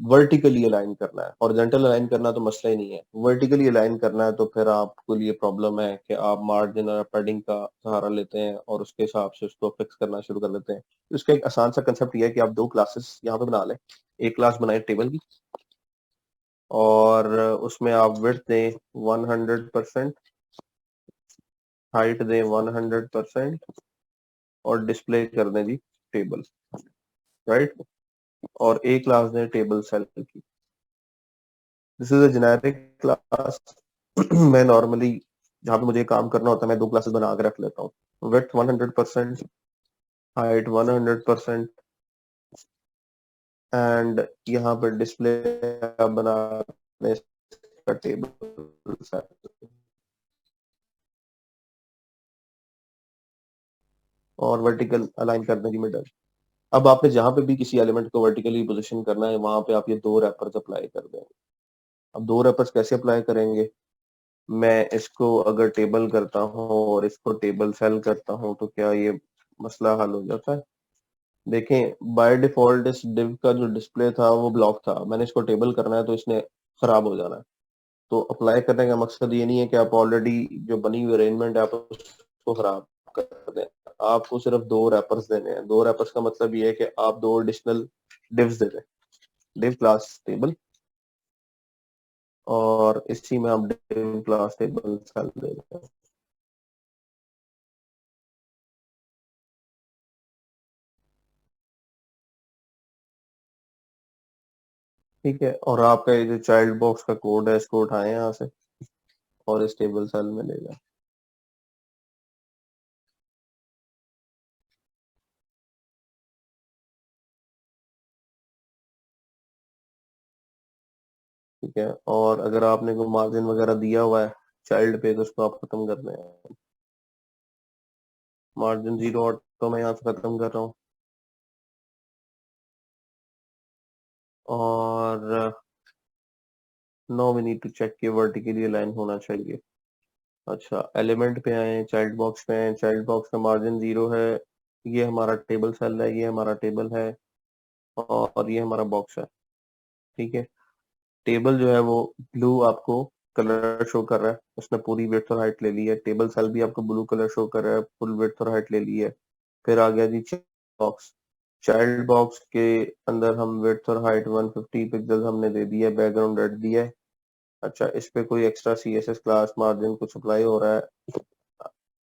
वर्टिकली अलाइन करना है। हॉरिजॉन्टल अलाइन करना तो मसला ही नहीं है, वर्टिकली अलाइन करना है, तो फिर आपको लिए प्रॉब्लम है कि आप मार्जिन और पैडिंग का सहारा लेते हैं और उसके हिसाब से उसको फिक्स करना शुरू कर देते हैं। तो इसका एक आसान सा कंसेप्ट ये है कि आप 2 क्लासेस यहाँ पे बना लें। एक क्लास बनाए टेबल की, और उसमें आप विड्थ दें 100%, हाइट दें 100%, और डिस्प्ले कर दें जी टेबल, राइट, और एक क्लास दें टेबल सेल की। This is a generic class. मैं नॉर्मली जहाँ पे मुझे काम करना होता है मैं दो क्लासेस बना के रख लेता हूँ, विड्थ 100%, हाइट 100%, एंड यहाँ पे डिस्प्ले बना दें इसका टेबल सेल, और वर्टिकल अलाइन कर देंगे मिडल। अब आपने जहां पे भी किसी एलिमेंट को वर्टिकली पोजीशन करना है वहां पे आप ये दो रैपर्स अप्लाई कर देंगे। अब दो रैपर्स कैसे अप्लाई करेंगे? मैं इसको अगर टेबल करता हूँ और इसको टेबल सेल करता हूँ तो क्या ये मसला हल हो जाता है? देखें, बाय डिफॉल्ट इस डिव का जो डिस्प्ले था वो ब्लॉक था, मैंने इसको टेबल करना है तो इसने खराब हो जाना है। तो अप्लाई करने का मकसद ये नहीं है कि आप ऑलरेडी जो बनी हुई अरेंजमेंट है आप उसको खराब कर दें। आपको सिर्फ दो रैपर्स देने हैं। दो रैपर्स का मतलब ये है कि आप दो एडिशनल डिव्स दे दें, डिव क्लास टेबल, और इसी में आप डिव क्लास टेबल सेल दे दें। ठीक है, और आपका ये जो चाइल्ड बॉक्स का कोड है इसको उठाएं यहाँ से और इस टेबल सेल में ले जाएं। ठीक है, और अगर आपने कोई मार्जिन वगैरह दिया हुआ है चाइल्ड पे तो उसको आप खत्म कर दें। मार्जिन 0 ऑटो मैं यहाँ से खत्म कर रहा हूँ, और no we need to check के वर्टिकली अलाइन होना चाहिए। अच्छा, एलिमेंट पे आए, चाइल्ड बॉक्स पे आए, चाइल्ड बॉक्स का मार्जिन 0 है, ये हमारा टेबल सेल है, ये हमारा टेबल है, और ये हमारा बॉक्स है। ठीक है, टेबल जो है वो ब्लू आपको कलर शो कर रहा है, उसने पूरी विड्थ और हाइट ले ली है। टेबल सेल भी आपको ब्लू कलर शो कर रहा है, फुल विड्थ और हाइट ले ली है। फिर आ गया जी बॉक्स। चाइल्ड बॉक्स के अंदर हम विड्थ और हाइट 150 पिक्सल हमने दे दिया, बैकग्राउंड रेड दिया है। अच्छा, इस पे कोई एक्स्ट्रा CSS क्लास मार्जिन कुछ अप्लाई हो रहा है?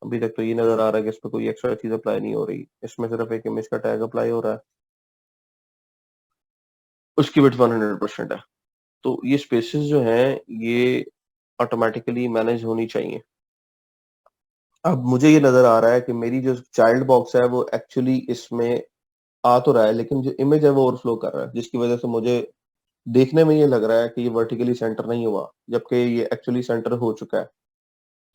अभी तक तो ये नजर आ रहा है कि इस पे कोई एक्स्ट्रा चीज अप्लाई नहीं हो रही, इसमें सिर्फ एक इमेज का टैग अप्लाई हो रहा है, उसकी विड्थ 100% है। तो ये स्पेसेस जो हैं ये ऑटोमेटिकली मैनेज होनी चाहिए। अब मुझे ये नजर आ रहा है कि मेरी जो चाइल्ड बॉक्स है वो एक्चुअली इसमें आ तो रहा है, लेकिन जो इमेज है वो ओवरफ्लो कर रहा है, जिसकी वजह से मुझे देखने में ये लग रहा है कि ये वर्टिकली सेंटर नहीं हुआ, जबकि ये एक्चुअली सेंटर हो चुका है।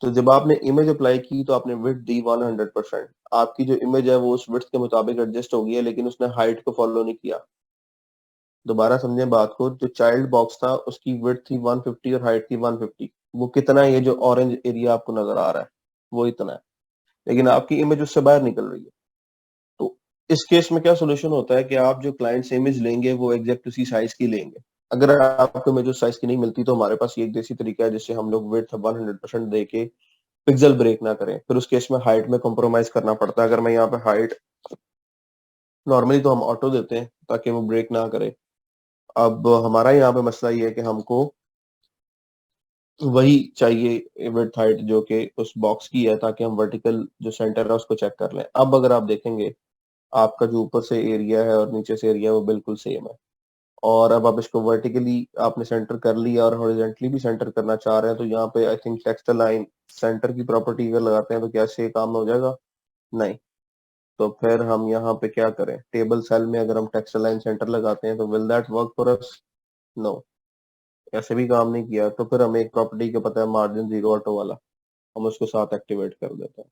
तो जब आपने इमेज अप्लाई की तो आपने विड्थ दी 100%, आपकी जो इमेज है वो उस विड्थ के मुताबिक एडजस्ट हो गई है, लेकिन उसने हाइट को फॉलो नहीं किया। दोबारा समझें बात को, जो चाइल्ड बॉक्स था उसकी विड्थ थी 150 और हाइट थी 150। वो कितना है? ये जो ऑरेंज एरिया आपको नजर आ रहा है वो इतना है, लेकिन आपकी इमेज उससे बाहर निकल रही है। तो इस केस में क्या सोल्यूशन होता है कि आप जो क्लाइंट से इमेज लेंगे वो एग्जैक्ट उसी साइज की लेंगे। अगर आपको इमेज उस साइज की नहीं मिलती तो हमारे पास ये एक देसी तरीका है जिससे हम लोग विड्थ 100% दे के पिक्सल ब्रेक ना करें। फिर उस केस में हाइट में कॉम्प्रोमाइज करना पड़ता है। अगर मैं यहाँ पे हाइट, नॉर्मली तो हम ऑटो देते हैं ताकि वो ब्रेक ना करे। अब हमारा यहाँ पे मसला ये है कि हमको वही चाहिए विड्थ हाइट जो कि उस बॉक्स की है, ताकि हम वर्टिकल जो सेंटर है उसको चेक कर लें। अब अगर आप देखेंगे आपका जो ऊपर से एरिया है और नीचे से एरिया है वो बिल्कुल सेम है, और अब आप इसको वर्टिकली आपने सेंटर कर लिया और हॉरिजॉन्टली भी सेंटर करना चाह रहे हैं, तो यहाँ पे I think text line centre की प्रॉपर्टी अगर लगाते हैं तो क्या से काम हो जाएगा? नहीं। तो फिर हम यहाँ पे क्या करें? टेबल सेल में अगर हम टेक्स्ट लाइन सेंटर लगाते हैं तो will that work for us? No, ऐसे भी काम नहीं किया। तो फिर हमें एक प्रॉपर्टी का पता है, मार्जिन 0 ऑटो वाला, हम उसको साथ एक्टिवेट कर देते हैं।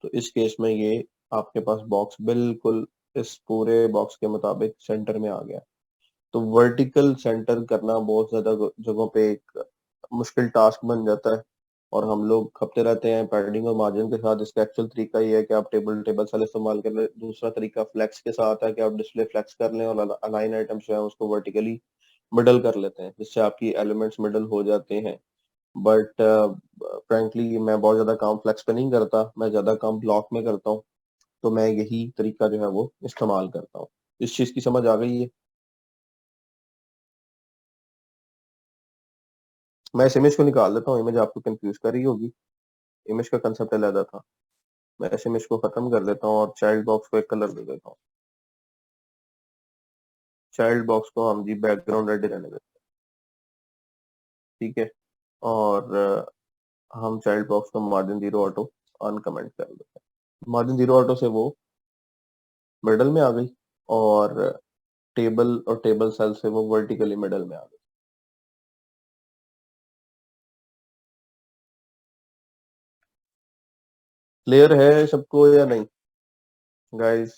तो इस केस में ये आपके पास बॉक्स बिल्कुल इस पूरे बॉक्स के मुताबिक सेंटर में आ गया। तो वर्टिकल सेंटर करना बहुत ज्यादा जगहों पे एक मुश्किल टास्क बन जाता है, और हम लोग खपते रहते हैं पैडिंग और मार्जिन के साथ। इसका एक्चुअल तरीका ये है कि आप टेबल टेबल सेल इस्तेमाल कर ले। दूसरा तरीका फ्लेक्स के साथ है कि आप डिस्प्ले फ्लेक्स कर लें और अलाइन आइटम्स जो है उसको वर्टिकली मिडल कर लेते हैं, जिससे आपकी एलिमेंट्स मिडल हो जाते हैं। बट फ्रेंकली मैं बहुत ज्यादा काम फ्लेक्स पे नहीं करता, मैं ज्यादा काम ब्लॉक में करता हूँ। तो मैं यही तरीका जो है वो इस्तेमाल करता हूँ। इस चीज की समझ आ गई है? मैं इस इमेज को निकाल देता हूँ, इमेज आपको कंफ्यूज कर रही होगी, इमेज का कंसेप्ट अलग था। मैं ऐसे में इसको खत्म कर देता हूँ और चाइल्ड बॉक्स को एक कलर दे देता हूँ। चाइल्ड बॉक्स को हम जी बैकग्राउंड रेड रहने देते हैं, ठीक है। और हम चाइल्ड बॉक्स को मार्जिन 0 ऑटो अनकमेंट कर देते हैं। मार्जिन 0 ऑटो से वो मिडल में आ गई और टेबल और टेबल सेल से वो वर्टिकली मिडल में आ गई। क्लियर है सबको या नहीं गाइस?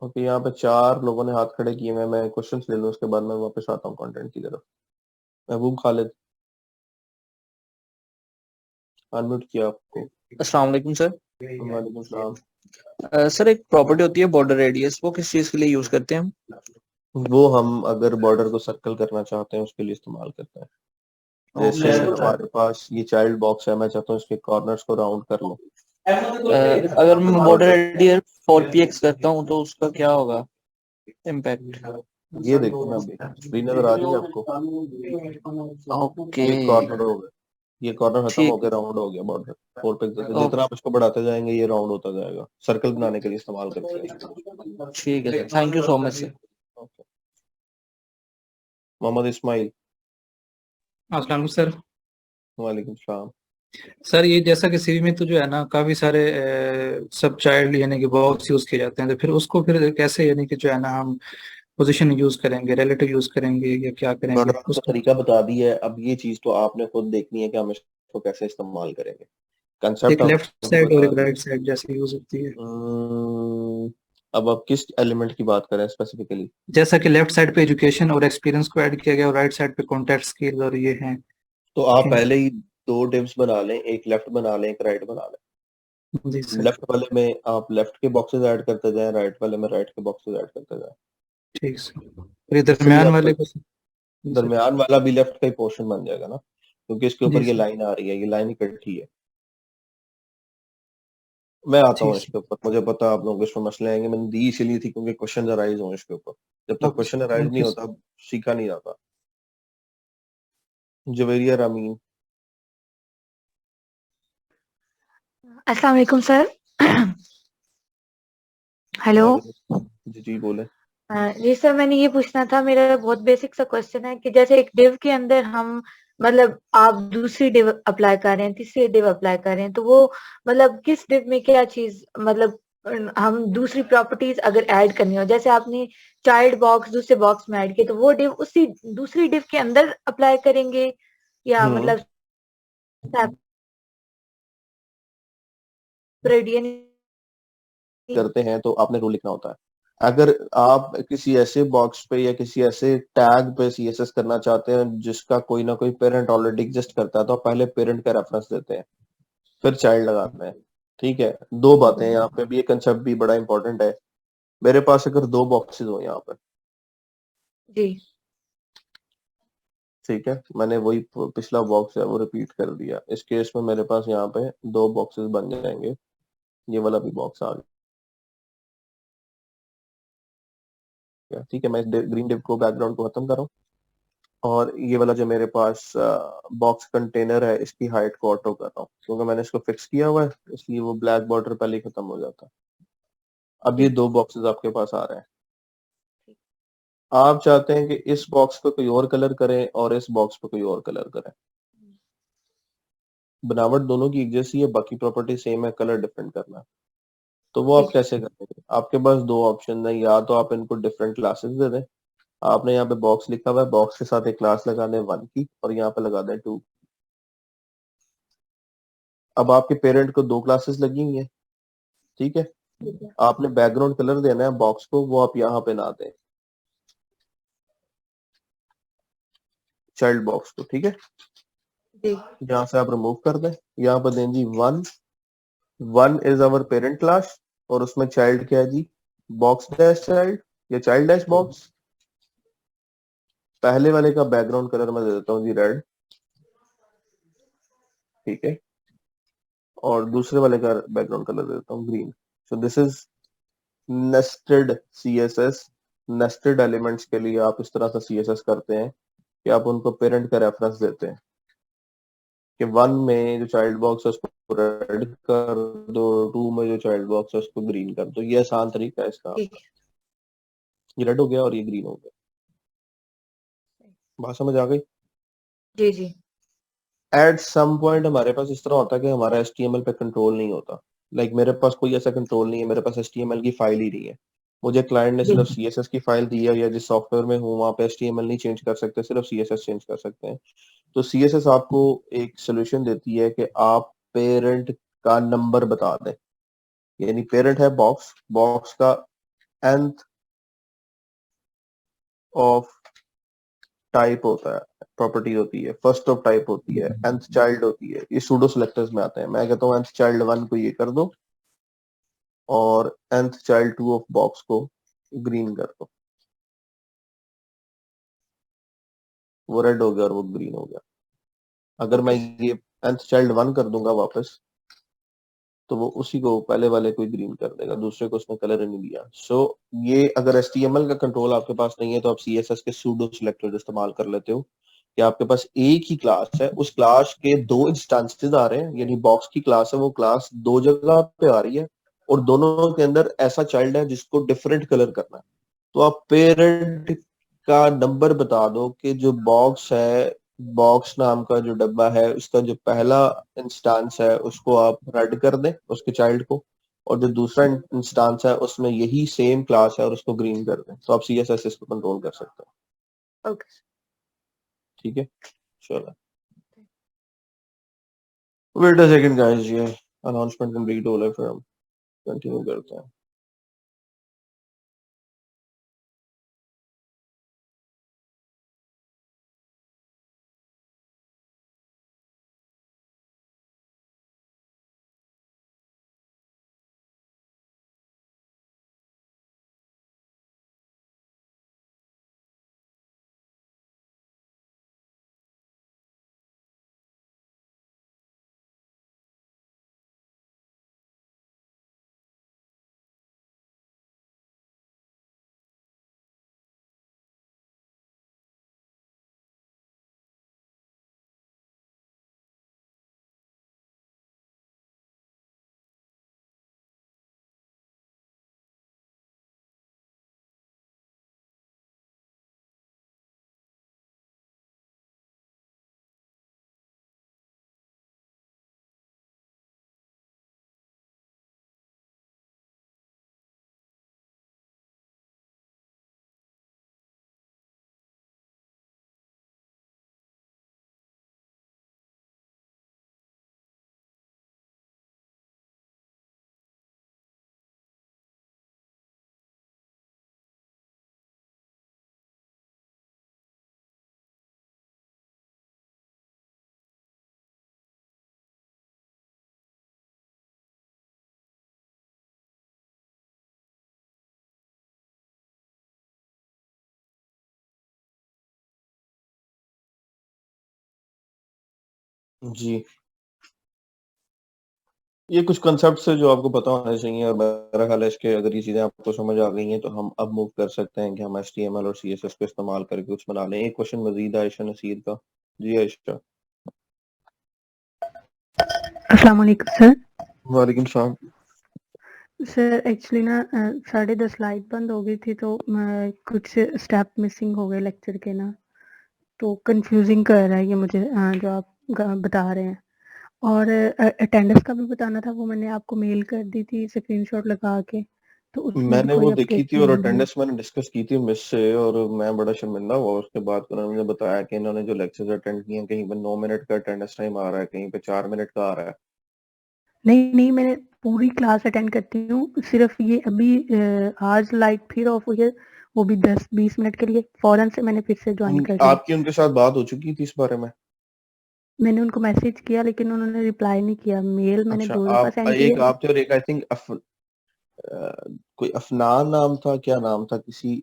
ओके, यहाँ पे 4 लोगों ने हाथ खड़े किए हैं। मैं क्वेश्चंस ले लूँ, उसके बाद मैं वापस आता हूँ कंटेंट की तरफ। महबूब खालिद, अनम्यूट किया आपको। अस्सलाम वालेकुम सर। वालेकुम सलाम। सर एक प्रॉपर्टी होती है बॉर्डर रेडियस, वो किस चीज के लिए यूज करते हैं हम? वो हम अगर बॉर्डर को सर्कल करना चाहते हैं उसके लिए इस्तेमाल करते हैं। जैसे ओके सर। हमारे पास ये चाइल्ड बॉक्स है, मैं चाहता हूँ इसके कॉर्नर्स को राउंड कर लूँ। अगर मैं बॉर्डर रेडियस 4px करता हूँ तो उसका क्या होगा इम्पैक्ट? ये देखो ना, अभी स्क्रीन नजर आ रही है आपको? ओके। ये कॉर्नर हो गया, ये कॉर्नर खत्म हो ठीक। गया, राउंड हो गया बॉर्डर। 4 पिक्सल से जितना ओके आप इसको बढ़ाते जाएंगे ये राउंड होता जाएगा। सर्कल बनाने के लिए इस्तेमाल करते हैं इसको। ठीक है sir, thank you so much sir. Okay. Mohammad Ismail, अस्सलाम सर। वालेकुम सलाम। सर ये जैसा कि सीवी में तो जो है ना काफी सारे सब चाइल्ड यानी कि बॉक्स यूज किए जाते हैं, तो फिर उसको फिर कैसे यानी कि जो है ना हम पोजीशन यूज करेंगे, रिलेटिव यूज करेंगे या क्या करेंगे मैंने आपको उसको? तरीका बता दिया है, अब ये चीज तो आपने खुद देखनी है कि हम इसको कैसे इस्तेमाल करेंगे। कंसेप्ट एक लेफ्ट आपको साइड और बता एक दिया। राइट साइड जैसे यूज होती है। अब आप किस एलिमेंट की बात करें स्पेसिफिकली? जैसा कि लेफ्ट साइड पे एजुकेशन और एक्सपीरियंस को ऐड किया गया और राइट साइड पे कॉन्टेक्ट स्किल और ये हैं। तो आप पहले ही 2 डिव्स बना लें, एक लेफ्ट बना लें, एक राइट बना जी लें। सर। लेफ्ट वाले में आप लेफ्ट के बॉक्सेस ऐड करते जाएं, राइट वाले में राइट के बॉक्सेस ऐड करते जाएं। ठीक सर, फिर इससे भी दरमियान आपको वाले को? जी सर। दरमियान वाला भी लेफ्ट का ही पोर्शन बन जाएगा ना, क्योंकि इसके जी ऊपर ये सर। लाइन आ रही है, ये लाइन इकट्ठी है। मैं आता हूँ ठीक इसके सर। ऊपर, मुझे पता आप लोगों के इसमें मसले आएंगे। मैंने दी इसीलिए थी क्योंकि क्वेश्चन अराइज हो इसके ऊपर। जब तक okay question sir, arise thank नहीं यू होता सर। सीखा नहीं जाता। जवेरिया रामीन, अस्सलाम वालेकुम सर। हेलो। वालेकुम सलाम। जी जी बोले। जी सर, मैंने ये पूछना था, मेरा बहुत बेसिक सा क्वेश्चन है कि जैसे एक डिव के अंदर हम मतलब आप दूसरी डिव अप्लाई कर रहे हैं, तीसरी डिव अप्लाई कर रहे हैं, तो वो मतलब किस डिव में क्या चीज मतलब हम दूसरी प्रॉपर्टीज अगर ऐड करनी हो, जैसे आपने चाइल्ड बॉक्स दूसरे बॉक्स में ऐड किया, तो वो डिव उसी दूसरी डिव के अंदर अप्लाई करेंगे या हम्म मतलब सेपरेट यानी? करते हैं तो आपने रूल लिखना होता है। अगर आप किसी ऐसे बॉक्स पे या किसी ऐसे टैग पे सीएसएस करना चाहते हैं जिसका कोई ना कोई पेरेंट ऑलरेडी एग्जिस्ट करता है, तो आप पहले पेरेंट का रेफरेंस देते हैं, फिर चाइल्ड लगाते हैं। ठीक है, 2 बातें हैं यहाँ पे भी, ये कंसेप्ट भी बड़ा इंपॉर्टेंट है। मेरे पास अगर 2 बॉक्सेस हो यहाँ पर, जी ठीक है, मैंने वही पिछला बॉक्स है वो रिपीट कर दिया। इस केस में मेरे पास यहाँ पे 2 बॉक्सेस बन जाएंगे। ये वाला भी बॉक्स आ गया, ठीक है। मैं ग्रीन डिव को बैकग्राउंड को खत्म कर रहा हूँ और ये वाला जो मेरे पास बॉक्स कंटेनर है इसकी हाइट को ऑटो कर रहा हूँ, क्योंकि मैंने इसको फिक्स किया हुआ है इसलिए वो ब्लैक बॉर्डर पहले ही खत्म हो जाता है। अब ये ठीक 2 बॉक्सेस आपके पास आ रहे हैं। आप चाहते हैं कि इस बॉक्स पे कोई और कलर करें और इस बॉक्स पे कोई और कलर करें। बनावट दोनों की एक जैसी है, बाकी प्रॉपर्टी सेम है, कलर डिफरेंट करना है। तो वो आप ठीक कैसे करेंगे? आपके पास 2 ऑप्शन है, या तो आप इनको डिफरेंट क्लासेस दे दें। आपने यहाँ पे बॉक्स लिखा हुआ है, बॉक्स के साथ एक क्लास लगा दें 1 की और यहाँ पे लगा दें 2। अब आपके पेरेंट को 2 क्लासेस लगी हुई है, ठीक है। है। आपने बैकग्राउंड कलर देना है बॉक्स को, वो आप यहाँ पे ना दें, चाइल्ड बॉक्स को, ठीक है। जी यहाँ से आप रिमूव कर दें, यहाँ पर दें जी 1। 1 इज अवर पेरेंट क्लास और उसमें चाइल्ड क्या है जी? बॉक्स डैश चाइल्ड या चाइल्ड डैश बॉक्स। पहले वाले का बैकग्राउंड कलर मैं दे देता हूँ जी रेड, ठीक है। और दूसरे वाले का बैकग्राउंड कलर दे देता हूँ green. So this is nested CSS. Nested elements के लिए आप इस तरह का सीएसएस करते हैं कि आप उनको पेरेंट का रेफरेंस देते हैं कि 1 में जो चाइल्ड बॉक्स है उसको रेड कर दो, 2 में जो चाइल्ड बॉक्स है उसको ग्रीन कर दो। ये आसान तरीका है इसका। ठीक है। ये रेड हो गया और ये ग्रीन हो गया। बात समझ आ गई? जी जी। एट सम पॉइंट हमारे पास इस तरह होता है कि हमारा HTML पे कंट्रोल नहीं होता। लाइक मेरे पास कोई ऐसा कंट्रोल नहीं है, मेरे पास HTML की फाइल ही नहीं है। मुझे क्लाइंट ने सिर्फ बिल्कुल। CSS की फाइल दी है, या जिस सॉफ्टवेयर में हूँ वहाँ पे HTML नहीं चेंज कर सकते, सिर्फ CSS चेंज कर सकते हैं। तो CSS आपको एक सोल्यूशन देती है कि आप पेरेंट का नंबर बता दें। यानी पेरेंट है बॉक्स, बॉक्स का nth ऑफ टाइप होता है, प्रॉपर्टी होती है, फर्स्ट ऑफ टाइप होती है, nth चाइल्ड होती है। ये सूडो सिलेक्टर्स में आते हैं। मैं कहता हूँ nth चाइल्ड 1 को ये कर दो और nth चाइल्ड 2 ऑफ बॉक्स को ग्रीन कर दो। वो रेड हो गया और वो ग्रीन हो गया। अगर मैं ये nth चाइल्ड 1 कर दूंगा वापस, तो वो उसी को पहले वाले को ग्रीन कर देगा, दूसरे को उसने कलर नहीं दिया। सो ये अगर HTML का कंट्रोल आपके पास नहीं है तो आप CSS के सूडो सिलेक्टर इस्तेमाल कर लेते हो कि आपके पास एक ही क्लास है, उस क्लास के 2 इंस्टांसेस आ रहे हैं। यानी बॉक्स की क्लास है, वो क्लास 2 जगह पे आ रही है और दोनों के अंदर ऐसा चाइल्ड है जिसको डिफरेंट कलर करना है। तो आप पेरेंट का नंबर बता दो कि जो बॉक्स है, बॉक्स नाम का जो डब्बा है, उसका जो पहला इंस्टांस है उसको आप रेड कर दें, उसके चाइल्ड को, और जो दूसरा इंस्टांस है उसमें यही सेम क्लास है और उसको ग्रीन कर दें। तो आप CSS इसको कंट्रोल कर सकते हैं। ओके। ठीक है, चलो वेट अ सेकंड गाइस, ये अनाउंसमेंट कंप्लीट हो गया, फिर हम कंटिन्यू करते हैं। जी, ये कुछ कंसेप्ट है जो आपको पता होने चाहिए, और मेरा ख्याल है इसके अगर ये चीजें आपको समझ आ गई हैं तो हम अब मूव कर सकते हैं कि हम HTML और CSS को इस्तेमाल करके कुछ बना लें। एक क्वेश्चन मजीद है आयशा नसीर का। जी आयशा। अस्सलाम वालेकुम सर। वालेकुम सलाम। सर एक्चुअली ना 10:30 लाइट बंद हो गई थी तो कुछ स्टेप मिसिंग हो गए लेक्चर के ना, तो कंफ्यूजिंग कर रहा है ये मुझे जो आप बता रहे हैं। और अटेंडेंस का भी बताना था, वो मैंने आपको मेल कर दी थी स्क्रीनशॉट लगा के, तो उसमें भी मैंने वो कोई देखी अपडेट थी और नहीं मिली। अटेंडेंस मैंने डिस्कस की थी मिस से, और मैं बड़ा शर्मिंदा हुआ उसके बाद। उन्होंने मुझे बताया कि इन्होंने जो लेक्चर्स अटेंड किए हैं, कहीं पे 9 मिनट का अटेंडेंस टाइम आ रहा है, कहीं पे 4 मिनट का आ रहा है। नहीं नहीं, मैंने पूरी क्लास अटेंड करती हूँ, सिर्फ ये अभी आज लाइट फिर ऑफ हुई है, वो भी 10-20 मिनट के लिए, फौरन से मैंने फिर से ज्वाइन कर लिया। आपकी उनके साथ बात हो चुकी थी इस बारे में? मैंने उनको मैसेज किया लेकिन उन्होंने रिप्लाई नहीं किया। मेल मैंने अच्छा, 2 दफा आप सेंड एक किया। आप थे और एक आई थिंक कोई अफनान नाम था, क्या नाम था, किसी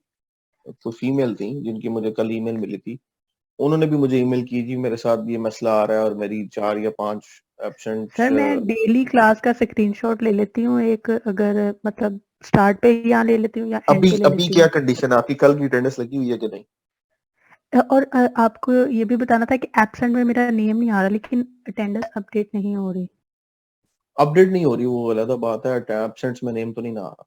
कोई फीमेल थी जिनकी मुझे कल ईमेल मिली थी। उन्होंने भी मुझे ईमेल की थी, मेरे साथ भी ये मसला आ रहा है और मेरी 4 या 5 एब्सेंट्स। सर मैं डेली क्लास का स्क्रीनशॉट ले लेती हूँ एक, अगर मतलब स्टार्ट पे यहाँ ले लेती हूँ या एंड अभी पे ले अभी लेती क्या हूँ। कंडीशन है आपकी? कल की अटेंडेंस लगी हुई है कि नहीं? और आपको ये भी बताना था कि एब्सेंट में मेरा नेम नहीं आ रहा, लेकिन अटेंडेंस अपडेट नहीं हो रही। अपडेट नहीं हो रही वो अलग बात है, एब्सेंट्स में नेम तो नहीं ना आ रहा।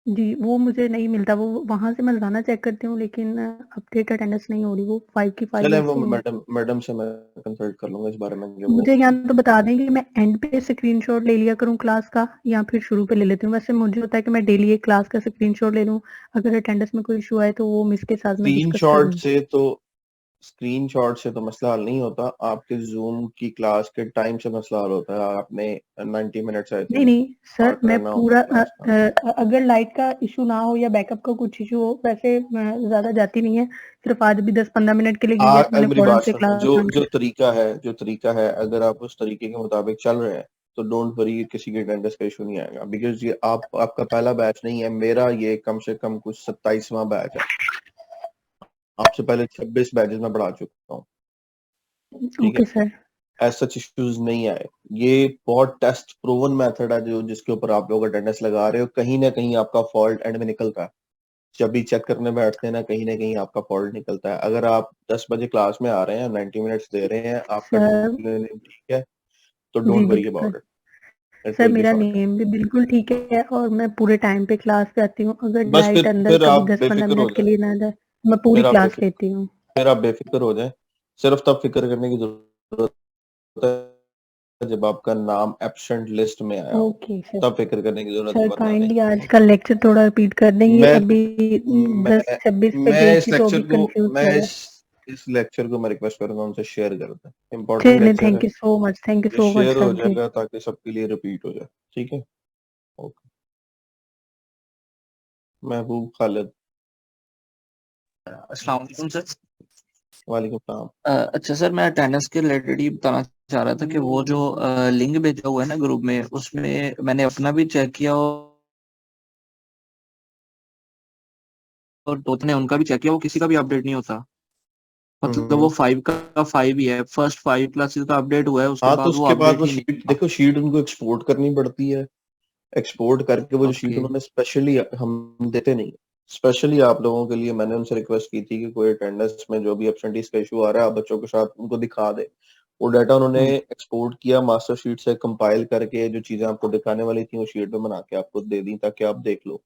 जी, वो मुझे नहीं मिलता, वो वहाँ से मैं रोज़ाना चेक करती हूँ, लेकिन अपडेट अटेंडेंस नहीं हो रही, वो 5 की 5 चले वो वैसे ही है। मैडम से मैं कंसल्ट कर लूंगा इस बारे में कि वो मुझे यहाँ तो बता दें कि मैं एंड पे स्क्रीनशॉट ले लिया करूँ क्लास का, या फिर शुरू पे ले लेती हूँ। वैसे मुझे होता है कि मैं डेली एक क्लास का स्क्रीनशॉट ले लूँ, अगर अटेंडेंस में कोई इशू आए तो वो मिस के साथ मैं डिस्कस कर लूँ। स्क्रीनशॉट से तो मसला हल नहीं होता, आपके जूम की क्लास के टाइम से मसला हल होता है। आपने 90 मिनट्स आई नहीं थिंक नहीं सर, स्टार्ट मैं करना होता पूरा है क्लास का। अगर लाइट का इशू ना हो या बैकअप का कुछ इशू हो, वैसे मैं ज्यादा जाती नहीं है, सिर्फ आज भी 10-15 मिनट के लिए गई है, मैंने मेरी फौरन बात से सुनो, क्लास जो ज्वाइन जो कर। तरीका है अगर आप उस तरीके के मुताबिक चल रहे हैं तो डोंट वरी, किसी के अटेंडेंस का इशू नहीं आएगा। बिकॉज ये आपका पहला बैच नहीं है, मेरा ये कम से कम कुछ 27वां बैच है। आपसे पहले 26 बैचेस में पढ़ा चुका हूँ, ठीक है। Okay sir. As such issues नहीं आए। ये बहुत टेस्ट प्रूवन मेथड है जो जिसके ऊपर आप लोग अटेंडेंस लगा रहे हो। कहीं ना कहीं आपका फॉल्ट एंड में निकलता है, जब भी चेक करने बैठते हैं ना कहीं आपका फॉल्ट निकलता है। अगर आप 10 बजे क्लास में आ रहे हैं, 90 मिनट्स दे रहे हैं, आपका सर ठीक है, तो जी डोंट वरी बिल्कुल। About it, it sir will be मेरा सॉर्टेड। नेम भी बिल्कुल ठीक है, और मैं पूरे टाइम पे क्लास पे आती हूँ। अगर बस लाइट अंदर फिर कभी आप 10-15 बेफिक्र हो मिनट के जाए, लिए ना जाए, मैं पूरी फिर आप क्लास बेफिक्र लेती हूँ। फिर आप बेफिक्र हो जाए। सिर्फ तब फिक्र करने की जरूरत है जब आपका नाम एब्सेंट लिस्ट में आया हो, ओके सर। तब फिक्र करने की जरूरत है, सर वरना नहीं। काइंडली आज का लेक्चर थोड़ा रिपीट कर देंगे, मैं अभी मैं 10-26 पे मैं गई इस थी तो लेक्चर अभी को कंफ्यूज मैं लगा। इस लेक्चर को मैं रिक्वेस्ट करूंगा उनसे शेयर कर दें। इम्पोर्टेंट चलिए, लेक्चर है, thank you so much, thank you ये सो मच शेयर हो सर जी। जाएगा ताकि सबके लिए रिपीट हो जाए, ठीक है। ओके। महबूब खालिद। अस्सलाम वालेकुम सर। वालेकुम सलाम। अच्छा सर, मैं अटेंडेंस के रिलेटेड ही बताना चाह रहा था कि वो जो लिंक भेजा हुआ है ना ग्रुप में, उसमें मैंने अपना भी चेक किया और दोस्त ने उनका भी चेक किया, वो किसी का भी अपडेट नहीं होता। मतलब वो 5 का 5 ही है, फर्स्ट 5 क्लासेस का अपडेट हुआ है, उसके हाँ तो बाद वो उसके बाद अपडेट वो ही नहीं शीट हुआ। देखो, शीट उनको एक्सपोर्ट करनी पड़ती है। एक्सपोर्ट करके वो जो शीट ओके उन्होंने स्पेशली, हम देते नहीं, स्पेशली आप लोगों के लिए मैंने उनसे रिक्वेस्ट की थी कि कोई अटेंडेंस में जो भी एब्सेंटीज का इशू आ रहा है आप बच्चों के साथ उनको दिखा दे। वो डाटा उन्होंने हम्म, एक्सपोर्ट किया, मास्टर शीट से कंपाइल करके जो चीजें आपको दिखाने वाली थी वो शीट में बना के आपको दे दी ताकि आप देख लो।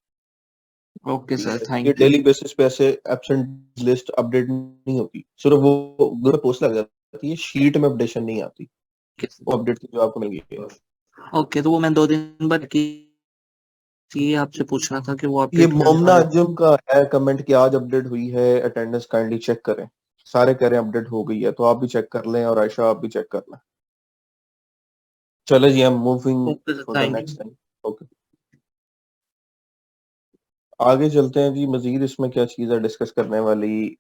ओके ठीक सर, है, ये थैंक यू। डेली बेसिस पे ऐसे एब्सेंट लिस्ट अपडेट नहीं होती, सिर्फ वो ग्रुप पोस्ट लग जाती है, शीट में अपडेशन नहीं आती। वो अपडेट जो आपको मिल गई है। ओके, तो वो मैं 2 दिन बाद की थी, आपसे पूछना था कि वो ये अपडेट करने मोमना वाले। अंजुम का है कमेंट कि आज अपडेट हुई है, अटेंडेंस काइंडली चेक करें। सारे कह रहे हैं अपडेट हो गई है, तो आप भी चेक कर लें और आयशा आप भी चेक कर लें। चले जी, हम moving okay sir, for the thank you. Next time. Okay, आगे चलते हैं जी। मजीद इसमें क्या चीज है डिस्कस करने वाली?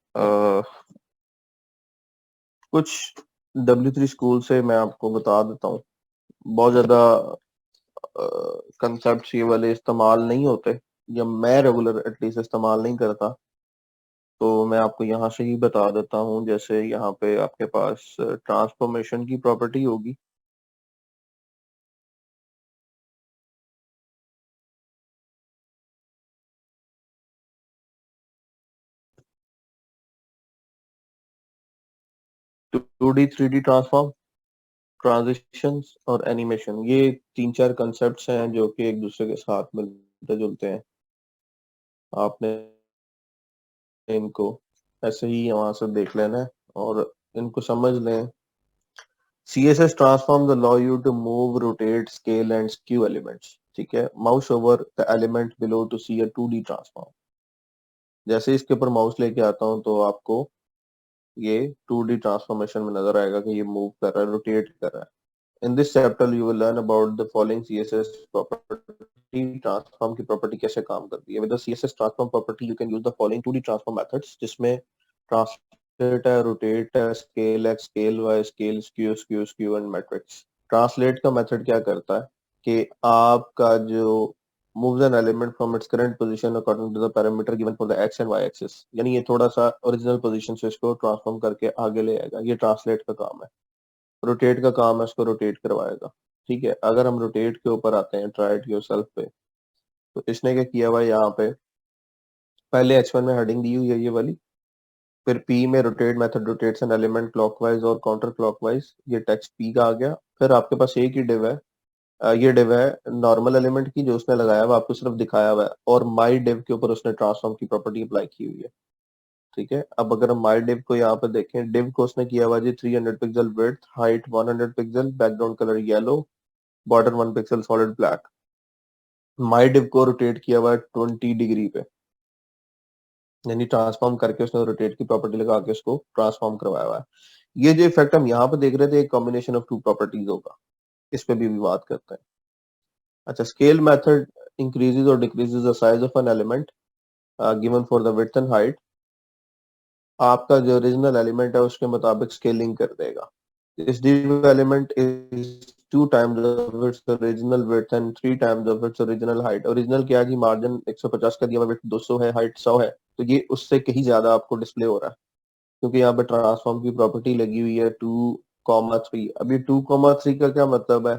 कुछ W3 स्कूल से मैं आपको बता देता हूँ। बहुत ज्यादा कंसेप्ट ये वाले इस्तेमाल नहीं होते, या मैं रेगुलर एटलीस्ट इस्तेमाल नहीं करता, तो मैं आपको यहाँ से ही बता देता हूँ। जैसे यहाँ पे आपके पास ट्रांसफॉर्मेशन की प्रॉपर्टी होगी। Two D 3D transform, transitions और एनिमेशन, ये 3-4 कंसेप्ट्स हैं जो कि एक दूसरे के साथ मिलते जुलते हैं। आपने इनको ऐसे ही वहां से देख लेना है और इनको समझ लें। CSS transforms allow you to move, rotate, scale and skew elements. ठीक है, mouse over the element below to see a 2D transform. जैसे इसके ऊपर माउस लेके आता हूँ तो आपको ये 2D ट्रांसफॉर्मेशन में नजर आएगा कि ये मूव कर रहा है, रोटेट कर रहा है। In this chapter you will learn about the following CSS property। Transform की प्रॉपर्टी कैसे काम करती है। With the CSS transform property you can use the following 2D transform methods, जिसमें ट्रांसलेट है, रोटेट है, स्केल है, scale Y, scale, skew, skew, skew and matrix. Translate का मेथड क्या करता है कि आपका जो moves an element from its current position according to the parameter given for the x and y axis, यानी ये थोड़ा सा ओरिजिनल पोजीशन से इसको ट्रांसफॉर्म करके आगे ले आएगा। ये ट्रांसलेट का काम है। रोटेट का काम है उसको रोटेट करवाएगा। ठीक है, अगर हम रोटेट के ऊपर आते हैं, ट्राई इट योरसेल्फ पे, तो इसने क्या किया हुआ है यहाँ पे, पहले H1 में हेडिंग दी हुई है ये वाली, फिर पी में rotate method rotates an element clockwise और काउंटर क्लॉकवाइज, ये टेक्स्ट पी का आ गया। फिर आपके पास एक ही डिव है, ये डिव है नॉर्मल एलिमेंट की जो उसने लगाया हुआ, आपको सिर्फ दिखाया हुआ है, और माई डिव के ऊपर उसने ट्रांसफॉर्म की प्रॉपर्टी अप्लाई की हुई है। ठीक है, अब अगर हम माई डिव को यहाँ पे देखें, डिव को उसने किया हुआ जी 300 pixel width, height 100 pixel, background colour yellow, border 1 pixel solid black. My div को रोटेट किया हुआ है 20 डिग्री पे, यानी ट्रांसफॉर्म करके उसने रोटेट की प्रॉपर्टी लगा के उसको ट्रांसफॉर्म करवाया हुआ है। ये जो इफेक्ट हम यहाँ पे देख रहे थे, एक कॉम्बिनेशन ऑफ टू प्रॉपर्टीज होगा, इस पे भी बात करते हैं। अच्छा, स्केल मेथड इंक्रीजेस और decreases the size of an element given for the width and height. आपका जो ओरिजिनल एलिमेंट है उसके मुताबिक स्केलिंग कर देगा। This div element is 2 times of its original width and 3 times of its original height. Original क्या है जी, मार्जिन 150 का दिया हुआ, width 200 है, हाइट 100 है, तो ये उससे कहीं ज्यादा आपको डिस्प्ले हो रहा है, क्योंकि यहाँ पे ट्रांसफॉर्म की प्रॉपर्टी लगी हुई है 2,3। अभी 2,3 का क्या मतलब है?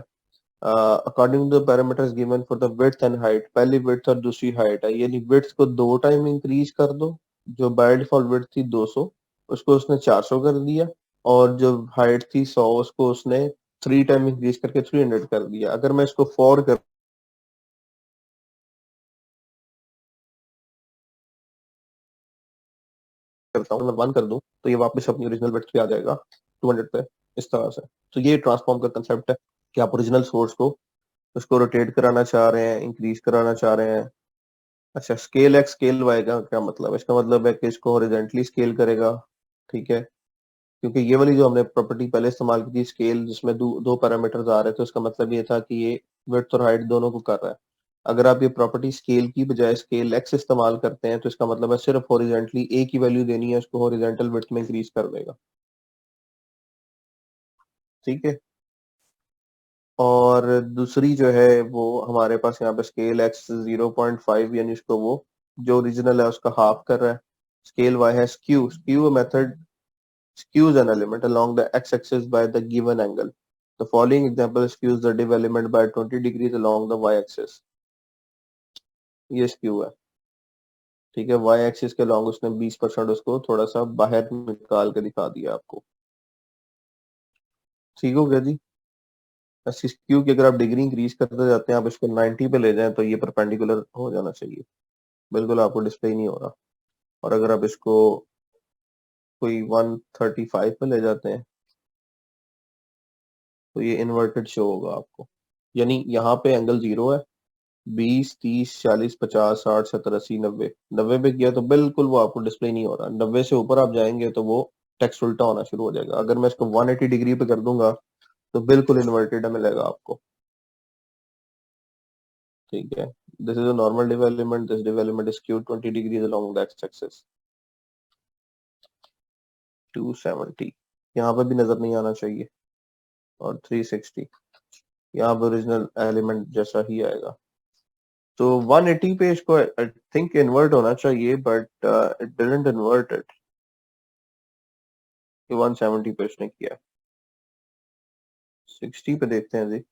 According to the parameters given for the width and height, पहली विड्थ और दूसरी हाइट है, यानी विड्थ को 2 टाइम इंक्रीज कर दो, जो बाय डिफॉल्ट विड्थ थी 200 उसको उसने 400 कर दिया, और जो हाइट थी 100 उसको उसने 3 टाइम इंक्रीज करके 300 कर दिया। अगर मैं इसको 4 करता हूँ, मैं 1 कर दूं, तो ये वापस अपनी ओरिजिनल विड्थ पे आ जाएगा 200 पे, इस तरह से। तो ये ट्रांसफॉर्म का कंसेप्ट है कि आप ओरिजिनल सोर्स को उसको रोटेट कराना चाह रहे हैं, इंक्रीज कराना चाह रहे हैं। अच्छा, स्केल एक्स स्केल वाई का क्या मतलब है? इसका मतलब है कि इसको हॉरिजॉन्टली स्केल करेगा। ठीक है, क्योंकि ये वाली जो हमने प्रॉपर्टी पहले इस्तेमाल की थी स्केल, जिसमें दो पैरामीटर्स आ रहे थे, उसका मतलब ये था कि ये विड्थ और हाइट दोनों को कर रहा है। अगर आप ये प्रॉपर्टी स्केल की बजाय स्केल एक्स इस्तेमाल करते हैं, तो इसका मतलब है सिर्फ हॉरिजॉन्टली ए की वैल्यू देनी है, उसको हॉरिजॉन्टल विड्थ में इंक्रीज कर देगा। ठीक है, और दूसरी जो है वो हमारे पास यहाँ पे स्केल एक्स 0.5, यानी इसको वो जो ओरिजिनल है उसका हाफ कर रहा है। स्केल वाई है skew, skew method skews an element along the x-axis by the given angle. The following example skews the div element by 20 degrees along the y-axis. ये skew है। ठीक है, y-axis के along उसने 20% उसको थोड़ा सा बाहर निकाल के दिखा दिया आपको। ठीक हो गया जी। ऐसी skew की अगर आप डिग्री इंक्रीज करते जाते हैं, आप इसको 90 पे ले जाएं, तो ये परपेंडिकुलर हो जाना चाहिए, बिल्कुल आपको डिस्प्ले नहीं हो रहा। और अगर आप इसको कोई 135 पे ले जाते हैं, तो ये इन्वर्टेड शो होगा आपको, यानी यहाँ पे एंगल 0 है, 20, 30, 40, 50, 60, 70, 80, 90, 90 पे किया तो बिल्कुल वो आपको डिस्प्ले नहीं हो रहा। 90 से ऊपर आप जाएंगे तो वो टेक्स्ट उल्टा होना शुरू हो जाएगा। अगर मैं इसको 180 डिग्री पे कर दूंगा तो बिल्कुल इन्वर्टेड मिलेगा आपको। ठीक है, this is a normal div element, this div element is skewed 20 degrees along the x axis. 270 यहाँ पे भी नजर नहीं आना चाहिए, और 360 यहाँ पे ओरिजिनल एलिमेंट जैसा ही आएगा। तो 180 पे इसको आई थिंक इन्वर्ट होना चाहिए, but it didn't invert it. 170 पे इसने किया। 60 पे देखते हैं जी,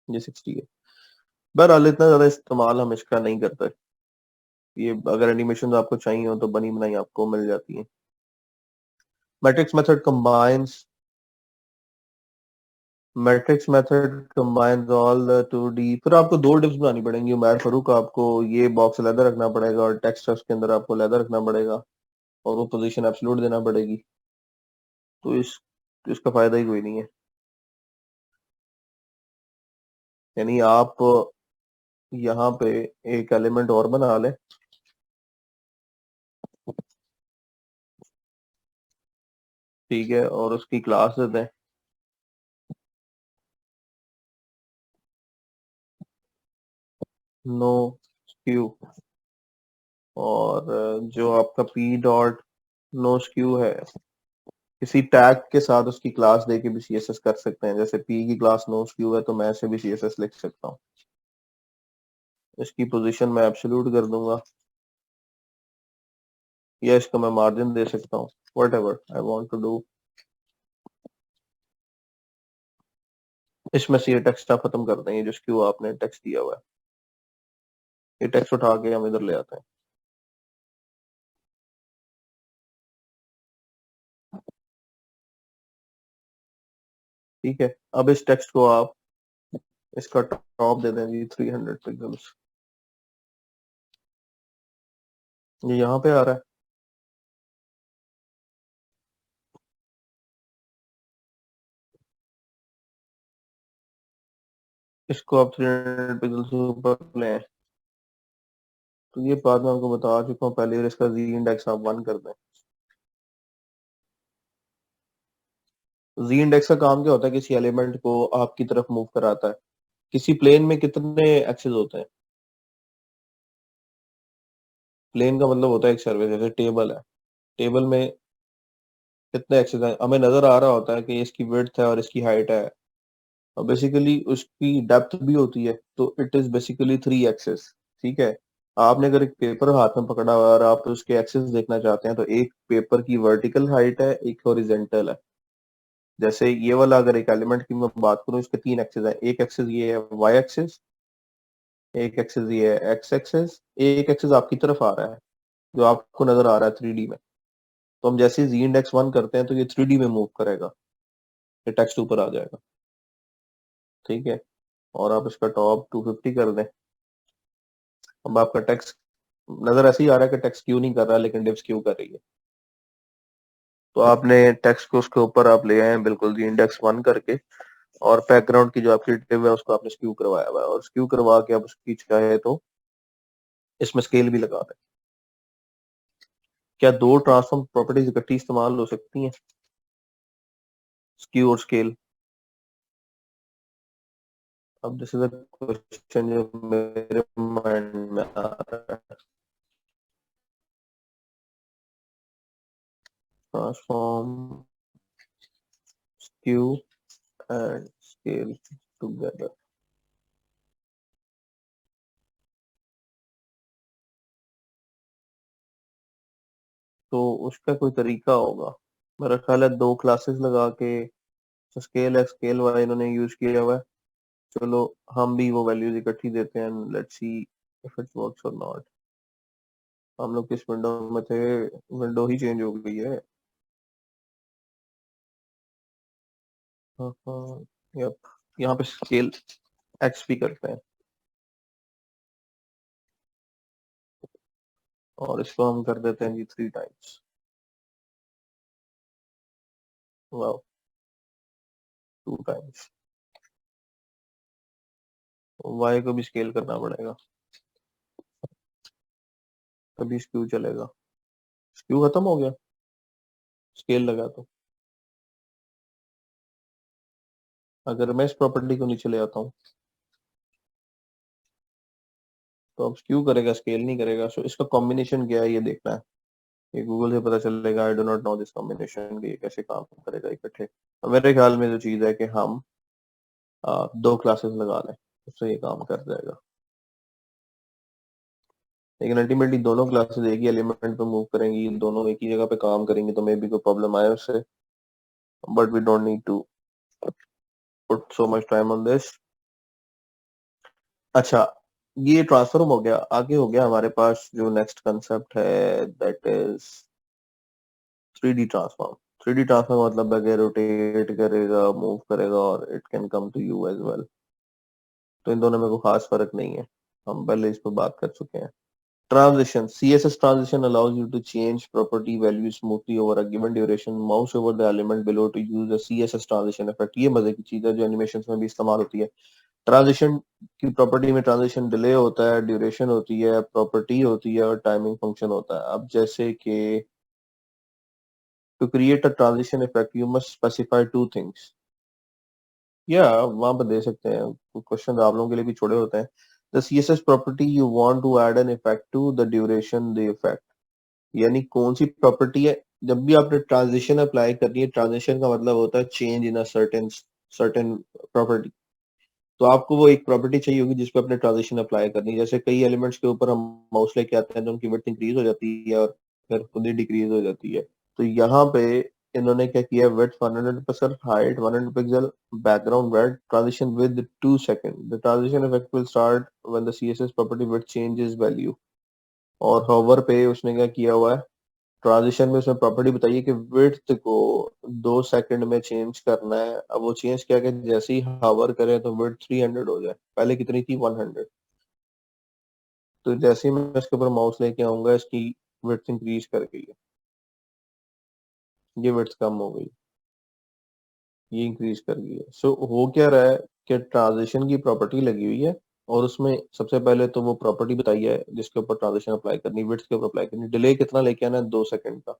ये 60 है। बहरहाल इतना ज्यादा इस्तेमाल हम इसका नहीं करते। ये अगर एनिमेशन आपको चाहिए हो तो बनी बनाई आपको मिल जाती है। Matrix method combines all the 2D। फिर आपको 2 डिव्स बनानी पड़ेंगी उमैर फारूक, आपको ये बॉक्स अलग रखना पड़ेगा और टेक्स्ट के अंदर आपको अलग रखना पड़ेगा, और वो पोजीशन एब्सोल्यूट देना पड़ेगी। तो इसका फायदा ही कोई नहीं है। यानी आप यहाँ पे एक एलिमेंट और बना लें, ठीक है, और उसकी क्लास दे दें नो स्क्यू, और जो आपका पी डॉट नो स्क्यू है, किसी टैग के साथ उसकी क्लास दे के भी सीएसएस कर सकते हैं। जैसे पी की क्लास नो स्क्यू है, तो मैं ऐसे भी सीएसएस लिख सकता हूँ। इसकी पोजीशन मैं एब्सोल्यूट कर दूंगा, या इसको मैं मार्जिन दे सकता हूँ, whatever I want to do. इसमें से ये टेक्स्ट आप खत्म कर देंगे, जो स्क्यू आपने टेक्स्ट दिया हुआ है। ये टेक्स्ट उठा के हम इधर ले आते हैं। ठीक है, अब इस टेक्स्ट को आप इसका टॉप दे दें जी 300 पिक्सल्स, ये यहाँ पे आ रहा है। इसको आप 300 पिक्सल से ऊपर लें, तो ये बात मैं आपको बता चुका हूँ पहले, और इसका जी इंडेक्स आप 1 कर दें। जी इंडेक्स का काम क्या होता है, किसी एलिमेंट को आपकी तरफ मूव कराता है। किसी प्लेन में कितने एक्सेस होते हैं? प्लेन का मतलब होता है एक सर्विस, जैसे टेबल है, टेबल में कितने एक्सेस हैं, हमें नजर आ रहा होता है कि इसकी विड्थ है और इसकी हाइट है, और बेसिकली उसकी डेप्थ भी होती है, तो इट इज बेसिकली 3 एक्सेस। ठीक है, आपने अगर एक पेपर हाथ में पकड़ा हुआ है और आप उसके एक्सेस देखना चाहते हैं, तो एक पेपर की वर्टिकल हाइट है, एक हॉरिजेंटल है। जैसे ये वाला अगर एक एलिमेंट की मैं बात करूं, इसके 3 एक्सेस है, एक एक्सेस ये है वाई एक्सेस, एक एक्सेस ये है एक्स एक्सेस, एक एक्सेस आपकी तरफ आ रहा है जो आपको नजर आ रहा है 3D में। तो हम जैसे जी इंडेक्स 1 करते हैं तो ये 3D में मूव करेगा, ये टेक्स्ट ऊपर आ जाएगा। ठीक है, और आप इसका टॉप 250 कर दें। अब आपका टेक्स्ट नजर ऐसे ही आ रहा है कि टेक्स्ट क्यू नहीं कर रहा, लेकिन डिव्स क्यू कर रही है। तो आपने टेक्स्ट को उसके ऊपर आप ले आए हैं बिल्कुल जी इंडेक्स 1 करके, और बैकग्राउंड की जो आपकी डिव है उसको आपने स्क्यू करवाया हुआ है, और स्क्यू करवा के आप उसकी चाहे तो इसमें स्केल भी लगा दें। क्या दो ट्रांसफॉर्म प्रॉपर्टीज इकट्ठी इस्तेमाल हो सकती हैं, स्क्यू और स्केल? अब दिस इज अ क्वेश्चन जो मेरे माइंड में आ रहा है। Transform, skew and scale together. तो उसका कोई तरीका होगा, मेरा ख्याल है 2 क्लासेस लगा के स्केल एक्स स्केल वाई इन्होंने यूज किया हुआ है। चलो हम भी वो वैल्यूज इकट्ठी देते हैं, let's see if it works और नॉट। हम लोग किस विंडो में थे, विंडो ही चेंज हो गई है। हाँ हाँ, यप, यहाँ पे स्केल एक्स भी करते हैं, और इसको हम कर देते हैं जी 3 टाइम्स। Wow, 2 times. वाई को भी स्केल करना पड़ेगा, तभी स्क्यू चलेगा। स्क्यू खत्म हो गया, स्केल लगा तो। अगर मैं इस प्रॉपर्टी को नीचे ले आता हूँ तो अब स्क्यू करेगा, स्केल नहीं करेगा। सो इसका कॉम्बिनेशन क्या है ये देखना है, ये गूगल से पता चलेगा। I do not know this combination, ये कैसे काम करेगा इकट्ठे। मेरे ख्याल में जो चीज है कि हम 2 क्लासेस लगा लें, उससे ये काम कर जाएगा। लेकिन अल्टीमेटली दोनों क्लासेस एक ही एलिमेंट पे मूव करेंगी, दोनों एक ही जगह पे काम करेंगी, तो मे बी कोई प्रॉब्लम आए उससे, but we don't need to put so much time on this. अच्छा, ये ट्रांसफॉर्म हो गया, आगे हो गया हमारे पास जो नेक्स्ट कंसेप्ट है, that is 3D transform. 3D transform मतलब है कि रोटेट करेगा, मूव करेगा, और it can come to you as well. तो इन दोनों में कोई खास फर्क नहीं है, हम पहले इस पर बात कर चुके हैं। Transition. CSS transition allows you to change property values smoothly over a given duration. Mouse over the element below to use a CSS transition effect. ये मजे की चीज है जो एनिमेशन में भी इस्तेमाल होती है। ट्रांजिशन की प्रॉपर्टी में ट्रांजिशन डिले होता है, ड्यूरेशन होती है, प्रॉपर्टी होती है, और टाइमिंग फंक्शन होता है। अब जैसे कि to create a transition effect you must specify 2 things. या वहां पर दे सकते हैं, क्वेश्चन आप लोगों के लिए भी छोड़े होते हैं। The CSS property you want to add an effect to the duration the effect. यानी कौन सी प्रॉपर्टी है, जब भी आपने ट्रांजिशन अप्लाई करनी है, ट्रांजिशन का मतलब होता है change in a certain certain property. तो आपको वो एक प्रॉपर्टी चाहिए होगी जिसपे अपने ट्रांजिशन अप्लाई करनी है। जैसे कई एलिमेंट्स के ऊपर हम माउस लेके आते हैं तो उनकी विड्थ इंक्रीज हो जाती है और फिर खुद ही डिक्रीज हो जाती है। तो यहाँ पे इन्होंने क्या किया, width 100%, height 100 pixel, background red, transition with 2 second. The transition effect will start when the CSS property width changes value. और होवर पे उसने क्या किया हुआ है, ट्रांजिशन में उसमें प्रॉपर्टी बताइए कि विड्थ को 2 सेकंड में चेंज करना है। अब वो चेंज क्या कि जैसे ही हावर करे तो विड्थ 300 हो जाए। पहले कितनी थी? 100। तो जैसे ही मैं इसके ऊपर माउस लेके आऊंगा इसकी विड्थ इंक्रीज कर गई है, ये विड्थ कम हो गई, ये इंक्रीज कर गई है। सो हो क्या रहा है कि ट्रांजिशन की प्रॉपर्टी लगी हुई है और उसमें सबसे पहले तो वो प्रॉपर्टी बताई है जिसके ऊपर ट्रांजिशन अप्लाई करनी, विड्थ के ऊपर अप्लाई करनी। डिले कितना लेके आना है? 2 सेकंड का।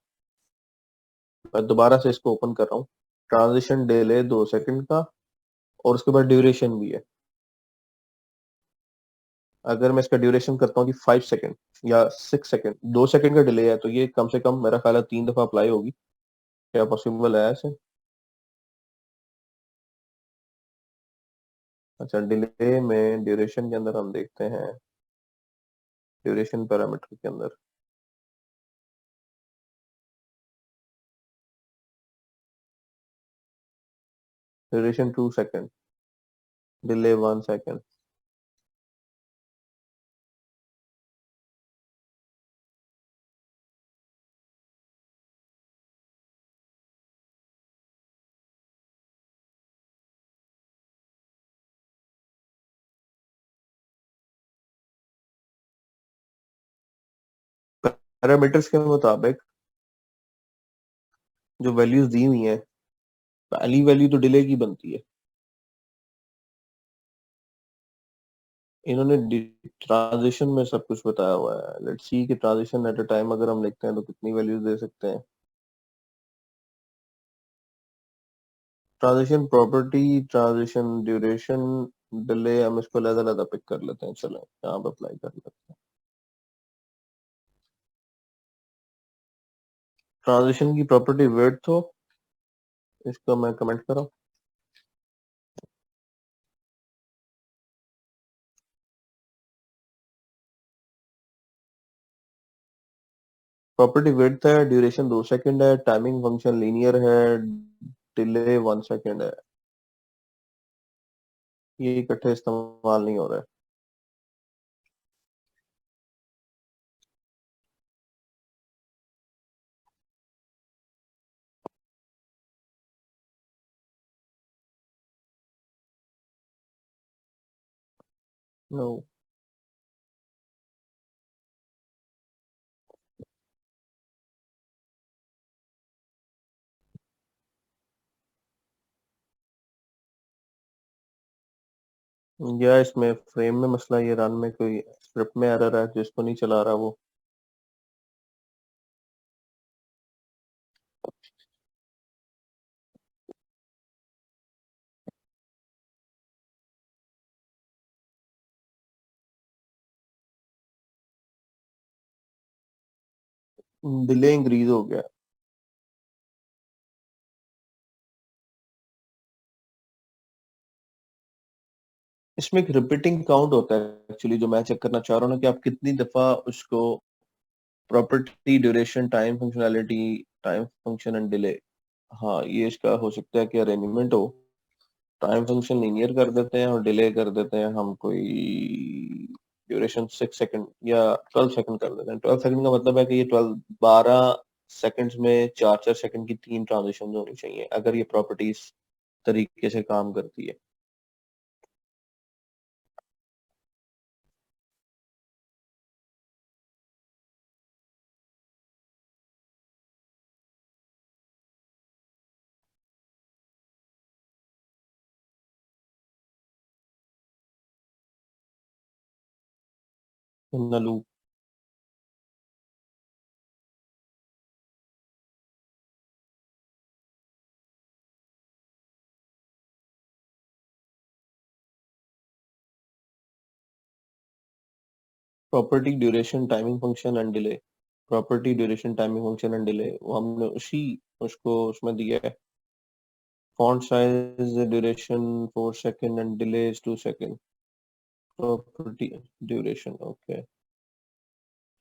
मैं दोबारा से इसको ओपन कर रहा हूँ। ट्रांजिशन डिले 2 सेकंड का और उसके बाद ड्यूरेशन भी है। अगर मैं इसका ड्यूरेशन करता हूँ कि 5 सेकंड या 6 सेकंड, 2 सेकंड का डिले है तो ये कम से कम मेरा ख्याल है 3 दफा अप्लाई होगी। क्या पॉसिबल है ऐसे? अच्छा, डिले में ड्यूरेशन के अंदर हम देखते हैं, ड्यूरेशन पैरामीटर के अंदर duration 2 second, delay 1 second. Parameters के मुताबिक जो वैल्यूज दी हुई हैं, पहली वैल्यू तो डिले की बनती है। इन्होंने ट्रांजिशन में सब कुछ बताया हुआ है। लेट्स सी कि ट्रांजिशन एट अ टाइम अगर हम लिखते हैं तो कितनी वैल्यूज दे सकते हैं। Transition property, transition duration, delay, हम इसको अलग-अलग पिक कर लेते हैं। चलो यहाँ पे अप्लाई कर लेते हैं। ट्रांजिशन की प्रॉपर्टी विड्थ हो, इसको मैं कमेंट कर रहा हूँ। प्रॉपर्टी विड्थ है, ड्यूरेशन 2 सेकंड है, टाइमिंग फंक्शन लीनियर है, डिले 1 सेकंड है। ये इकट्ठे इस्तेमाल नहीं हो रहा है। नो। या इसमें फ्रेम में मसला, ये रन में कोई स्क्रिप्ट में एरर है जिसको नहीं चला रहा वो। डिले इंक्रीज हो गया। इसमें एक रिपीटिंग काउंट होता है एक्चुअली, जो मैं चेक करना चाह रहा हूँ ना कि आप कितनी दफा उसको property, duration, time functionality, time function and delay. हाँ, ये इसका हो सकता है कि अरेंजमेंट हो। टाइम फंक्शन लीनियर कर देते हैं और डिले कर देते हैं हम कोई ड्यूरेशन 6 सेकंड या 12 सेकंड कर देते हैं। 12 सेकंड का मतलब है कि ये 12 सेकंड्स में 4 सेकंड की 3 ट्रांजिशन होनी चाहिए अगर ये प्रॉपर्टी इस तरीके से काम करती है। नलू। Property, duration, timing function and delay. Property, duration, timing function and delay, वो हमने उसी उसको उसमें दिया है। Font size, duration 4 second and delay is 2 second. Property, duration, okay.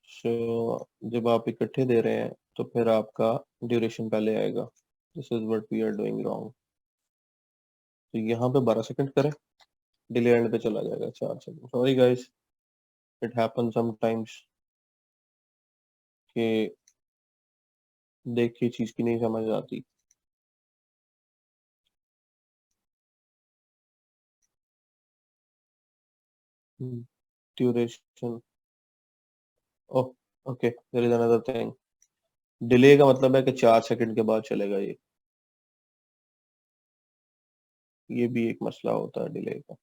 So जब आप इकट्ठे दे रहे हैं तो फिर आपका ड्यूरेशन पहले आएगा। This is what we are doing wrong. तो यहाँ पे 12 सेकंड करें, डिले एंड पे चला जाएगा 4 second. Sorry guys, it happen sometimes कि देख के चीज की नहीं समझ आती। Duration, oh okay, there is another thing. Delay का मतलब है कि 4 सेकंड के बाद चलेगा ये भी एक मसला होता है डिले का।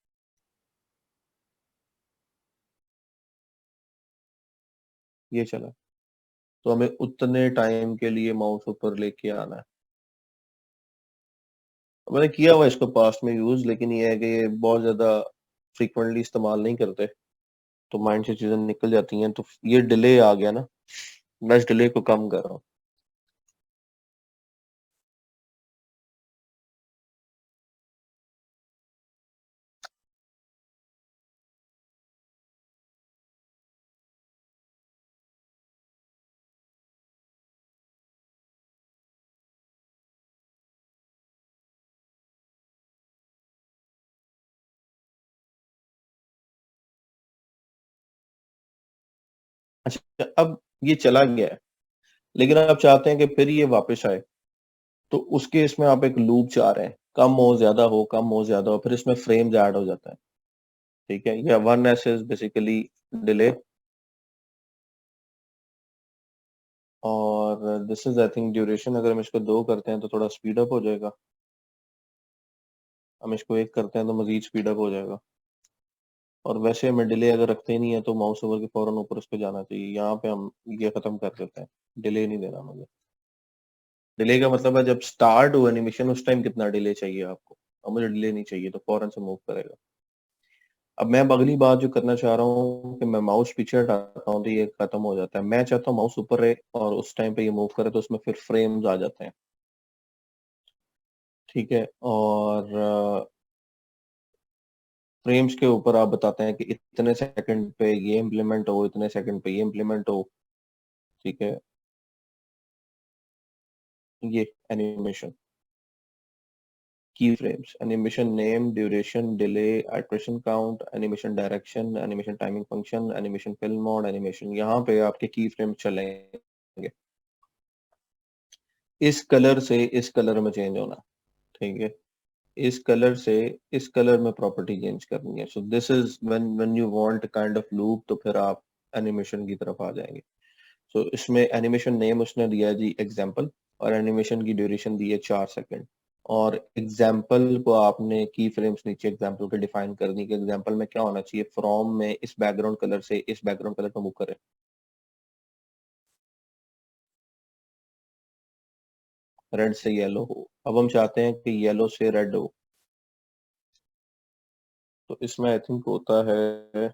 ये चला, तो हमें उतने टाइम के लिए माउस ऊपर लेके आना है। मैंने किया हुआ इसको पास्ट में यूज, लेकिन ये है कि ये बहुत ज्यादा फ्रीक्वेंटली इस्तेमाल नहीं करते, तो माइंड से चीजें निकल जाती हैं। तो ये डिले आ गया ना, मैं इस डिले को कम कर रहा हूँ। अच्छा, अब ये चला गया है, लेकिन आप चाहते हैं कि फिर ये वापस आए, तो उस केस में आप एक लूप चाह रहे हैं, कम हो ज्यादा हो, कम हो ज्यादा हो, फिर इसमें फ्रेम्स ऐड हो जाता है। ठीक है, या 1s इज बेसिकली डिले, और this is I think duration. अगर हम इसको 2 करते हैं तो थोड़ा स्पीड अप हो जाएगा, हम इसको 1 करते हैं तो मजीद स्पीड अप हो जाएगा। और वैसे हमें डिले अगर रखते ही नहीं है तो माउस ओवर के फौरन ऊपर उस पे जाना चाहिए। यहाँ पे हम ये खत्म कर देते हैं, डिले नहीं देना मुझे। डिले का मतलब है जब स्टार्ट हो एनिमेशन उस टाइम कितना डिले चाहिए आपको, अब मुझे डिले नहीं चाहिए तो फौरन से मूव करेगा। अब मैं अगली बात जो करना चाह रहा हूँ कि मैं माउस पीछे हटाता हूँ तो ये खत्म हो जाता है। मैं चाहता हूँ माउस ऊपर रहे और उस टाइम पे ये मूव करे, तो उसमें फिर फ्रेम्स आ जाते हैं। ठीक है, और फ्रेम्स के ऊपर आप बताते हैं कि इतने सेकंड पे ये इम्प्लीमेंट हो, इतने सेकंड पे ये इम्प्लीमेंट हो। ठीक है, ये एनिमेशन की frames, animation name, duration, delay, iteration count, animation direction, animation timing function, animation film mode, animation, यहाँ पे आपके की फ्रेम्स चलेंगे। इस कलर से इस कलर में चेंज होना। ठीक है, इस कलर से इस कलर में प्रॉपर्टी चेंज करनी है। सो this is when you want kind of loop, तो फिर आप एनिमेशन की तरफ आ जाएंगे। सो इसमें एनिमेशन नेम उसने दिया है जी एग्जाम्पल, और एनिमेशन की ड्यूरेशन दी है 4 सेकंड। और एग्जाम्पल को आपने की फ्रेम्स नीचे एग्जाम्पल के डिफाइन करनी कि एग्जाम्पल में क्या होना चाहिए, फ्रॉम में इस बैकग्राउंड कलर से इस बैकग्राउंड कलर को मूव करे, रेड से येलो हो। अब हम चाहते हैं कि येलो से रेड हो, तो इसमें आई थिंक होता है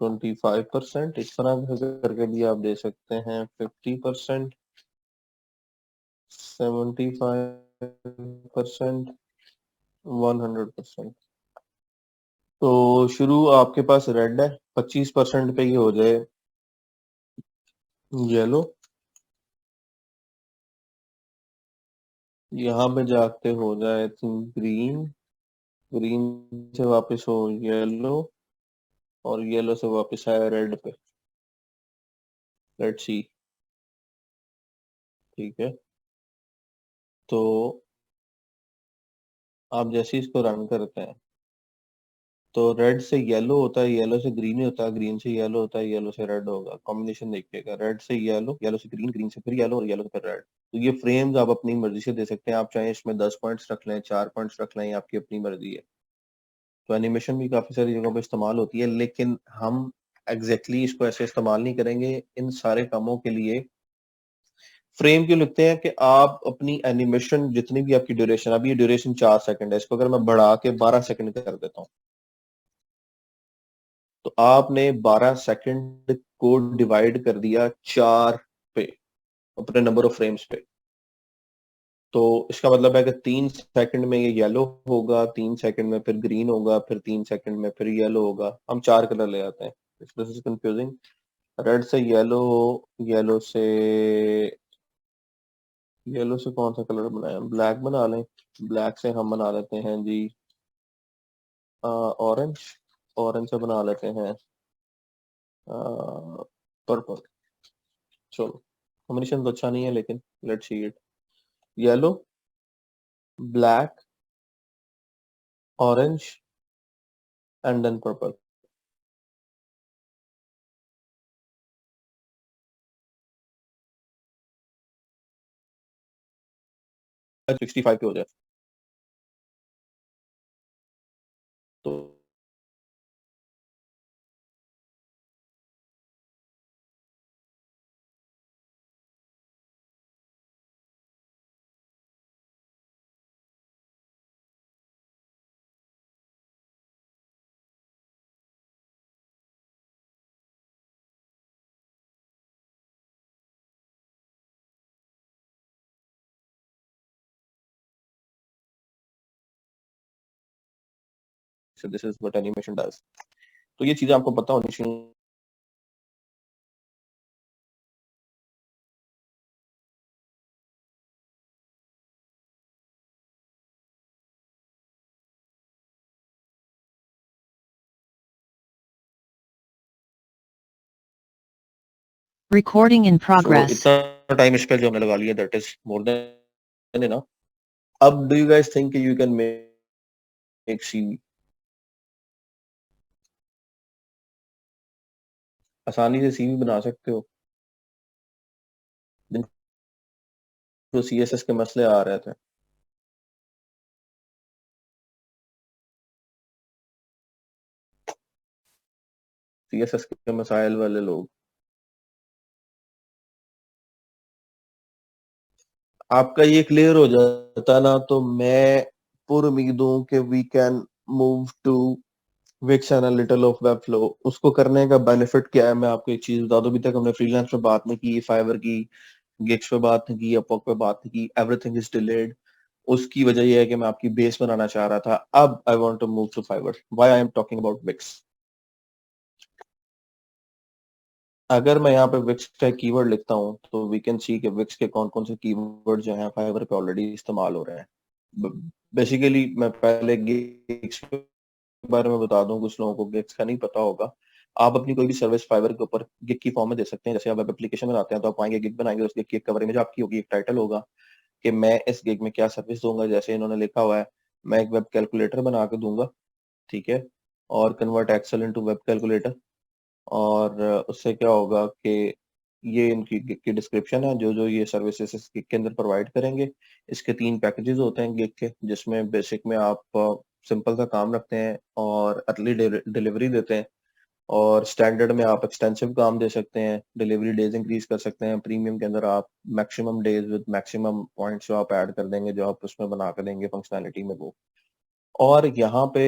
25%, इस तरह करके भी आप दे सकते हैं, 50%, 75%, 100%। तो शुरू आपके पास रेड है, 25% पे ये हो जाए येलो, यहाँ पे जाके हो जाए ग्रीन, ग्रीन से वापस हो येलो, और येलो से वापस आया रेड पे। Let's see. ठीक है, तो आप जैसे इसको रन करते हैं तो रेड से येलो होता है, येलो से ग्रीन ही होता है, ग्रीन से येलो होता है, येलो से रेड होगा। कॉम्बिनेशन देखिएगा, रेड से येलो, येलो से ग्रीन, ग्रीन से फिर येलो, और येलो से फिर रेड। तो ये फ्रेम्स आप अपनी मर्जी से दे सकते हैं, आप चाहे इसमें 10 पॉइंट्स रख लें, 4 पॉइंट्स रख लें, आपकी अपनी मर्जी है। तो एनिमेशन भी काफी सारी जगहों पर इस्तेमाल होती है, लेकिन हम एग्जैक्टली इसको ऐसे इस्तेमाल नहीं करेंगे। इन सारे कामों के लिए फ्रेम क्यों लिखते हैं कि आप अपनी एनिमेशन जितनी भी आपकी ड्यूरेशन, अभी ये ड्यूरेशन 4 सेकंड है, इसको अगर मैं बढ़ा के 12 सेकंड कर देता हूँ, तो आपने 12 सेकंड को डिवाइड कर दिया 4 पे, अपने नंबर ऑफ फ्रेम्स पे। तो इसका मतलब है कि 3 सेकंड में ये येलो होगा, 3 सेकंड में फिर ग्रीन होगा, फिर 3 सेकंड में फिर येलो होगा। हम 4 कलर ले आते हैं, दिस इज कंफ्यूजिंग। रेड से येलो, येलो से कौन सा कलर बनाए, ब्लैक बना लें। ब्लैक से हम बना लेते हैं जी ऑरेंज, ऑरेंज से बना लेते हैं पर्पल। चलो कॉम्बिनेशन तो अच्छा नहीं है, लेकिन let's see it. Yellow, black, orange and then purple. 65 पे हो जाए तो this is what animation does. तो ये चीजें आपको पता होनी चाहिए। Recording in So progress. इतना टाइम इस पे जो हमने लगा लिया, that is more than enough. अब do you guys think you can make CV? आसानी से सीवी बना सकते हो? तो सीएसएस के मसले आ रहे थे, सीएसएस के मसाइल वाले लोग, आपका ये क्लियर हो जाता ना, तो मैं पूरी उम्मीद हूं कि we can move to Wix and a little of Webflow. उसको करने का बेनिफिट क्या है, मैं आपको एक चीज बता दूं। अभी तक हमने फ्रीलांस पे बात नहीं की, फाइवर की, गिग्स पे बात नहीं की, अपवर्क पे बात नहीं की, एवरीथिंग इज डिलेड। उसकी वजह यह है कि मैं आपकी बेस बनाना चाह रहा था। अब I want to move to Fiverr. Why I am talking about Wix? अगर मैं यहाँ पे विक्स का कीवर्ड लिखता हूँ तो वी कैन सी कि विक्स के कौन कौन से कीवर्ड जो हैं फाइवर पे ऑलरेडी इस्तेमाल हो रहे हैं। बेसिकली मैं पहले गिग्स के बारे में बता दूं, कुछ लोगों को गिग्स का नहीं पता होगा। आप अपनी कोई भी सर्विस फाइवर के ऊपर गिग की फॉर्म में दे सकते हैं। जैसे आप वेब एप्लीकेशन बनाते हैं तो आप आएंगे, गिग बनाएंगे, उस गिग की एक कवर इमेज आपकी होगी, एक टाइटल होगा कि मैं इस गिग में क्या सर्विस दूंगा। जैसे इन्होंने लिखा हुआ है, मैं एक वेब कैलकुलेटर बना के दूंगा, ठीक है, और convert Excel into web calculator. और उससे क्या होगा कि ये इनकी गिग की डिस्क्रिप्शन है, जो जो ये सर्विसेज इस गिग के अंदर प्रोवाइड करेंगे। इसके 3 पैकेजेस होते हैं गिग के, जिसमें बेसिक में आप सिंपल सा काम रखते हैं और अर्ली डिलीवरी देते हैं, और स्टैंडर्ड में आप एक्सटेंसिव काम दे सकते हैं, डिलीवरी डेज इंक्रीज कर सकते हैं। प्रीमियम के अंदर आप maximum days with maximum points जो आप ऐड कर देंगे, जो आप उसमें बना कर देंगे फंक्शनैलिटी में वो। और यहाँ पे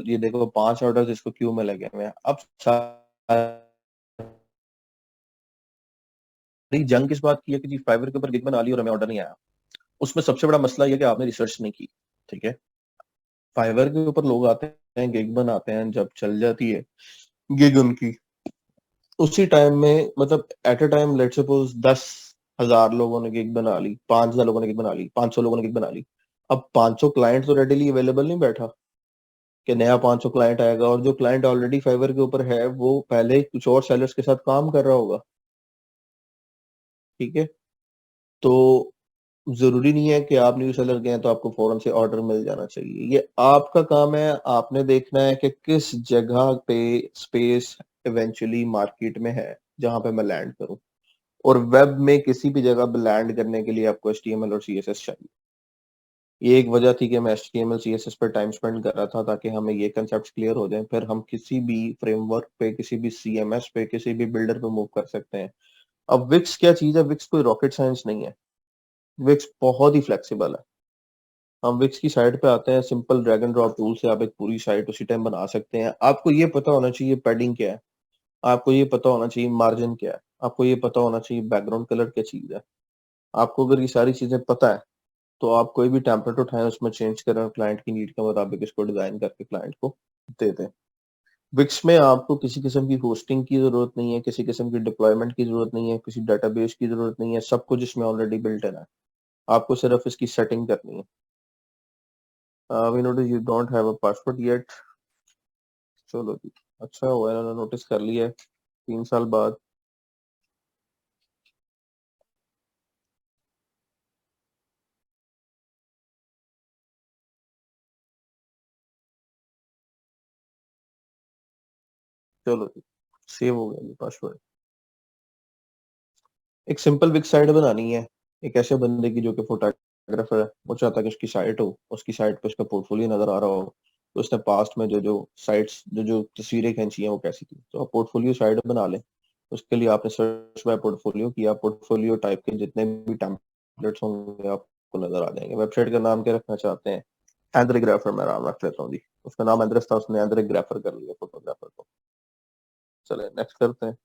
ये देखो 5 ऑर्डर इसको क्यू में लगे हुए हैं। अब जंग किस बात की है कि जी फाइवर के ऊपर गिग बना ली और हमें ऑर्डर नहीं आया। उसमें सबसे बड़ा मसला ये कि आपने रिसर्च नहीं की, ठीक है। फाइवर के ऊपर लोग आते हैं, गिग बनाते हैं, जब चल जाती है गिग उनकी, उसी टाइम में मतलब at a time let's suppose 10,000 लोगों ने गिग बना ली, 5,000 लोगों ने गिग बना ली, 500 लोगों ने गिग बना ली। अब 500 क्लाइंट तो रेडिली अवेलेबल नहीं बैठा कि नया 500 क्लाइंट आएगा, और जो क्लाइंट ऑलरेडी फाइवर के ऊपर है वो पहले कुछ और सेलर्स के साथ काम कर रहा होगा, ठीक है। तो जरूरी नहीं है कि आप न्यू सेलर गए तो आपको फौरन से ऑर्डर मिल जाना चाहिए। ये आपका काम है, आपने देखना है कि किस जगह पे स्पेस इवेंचुअली मार्केट में है जहां पे मैं लैंड करूं। और वेब में किसी भी जगह पे लैंड करने के लिए आपको HTML और CSS चाहिए। ये एक वजह थी कि मैं HTML CSS पर टाइम स्पेंड कर रहा था, ताकि हमें ये कंसेप्ट क्लियर हो जाए, फिर हम किसी भी फ्रेमवर्क पे, किसी भी CMS पे, किसी भी बिल्डर पे मूव कर सकते हैं। अब विक्स क्या चीज है? विक्स कोई रॉकेट साइंस नहीं है। विक्स बहुत ही फ्लेक्सिबल है। हम विक्स की साइट पे आते हैं, simple drag and drop tool से आप एक पूरी साइट उसी टाइम बना सकते हैं। आपको ये पता होना चाहिए पैडिंग क्या है, आपको ये पता होना चाहिए मार्जिन क्या है, आपको ये पता होना चाहिए बैकग्राउंड कलर क्या चीज है। आपको अगर ये सारी चीजें पता है तो आप कोई भी टेम्पलेट उठाएं, उसमें चेंज करें और क्लाइंट की नीड के मुताबिक इसको डिजाइन करके क्लाइंट को दे दें। विक्स में आपको किसी किस्म की होस्टिंग की जरूरत नहीं है, किसी किस्म की डिप्लॉयमेंट की जरूरत नहीं है, किसी डाटाबेस की जरूरत नहीं है। सब कुछ इसमें ऑलरेडी बिल्ट इन है, आपको सिर्फ इसकी सेटिंग करनी है। We notice you don't have a password yet. चलो जी, अच्छा हुआ इन्होंने नोटिस कर लिया है 3 साल बाद। चलो जी, सेव हो गया जी पासवर्ड। एक सिंपल विक्स साइट बनानी है एक ऐसे बंदे की जो कि फोटोग्राफर है, वो चाहता है कि उसकी साइट हो, उसकी साइट पे उसका पोर्टफोलियो नजर आ रहा हो, तो उसने पास्ट में जो जो साइट्स जो जो तस्वीरें खींची हैं वो कैसी थी, तो आप पोर्टफोलियो साइट बना लें। उसके लिए आपने सर्च बाय पोर्टफोलियो किया, पोर्टफोलियो टाइप के जितने भी टेम्पलेट्स होंगे आपको नजर आ जाएंगे। वेबसाइट का नाम क्या रखना चाहते हैं? एंड्रोग्राफर मैं नाम रख लेता हूँ जी, उसका नाम एंड्रेस था, उसने एंड्रोग्राफर कर लिया फोटोग्राफर को। चले नेक्स्ट करते हैं।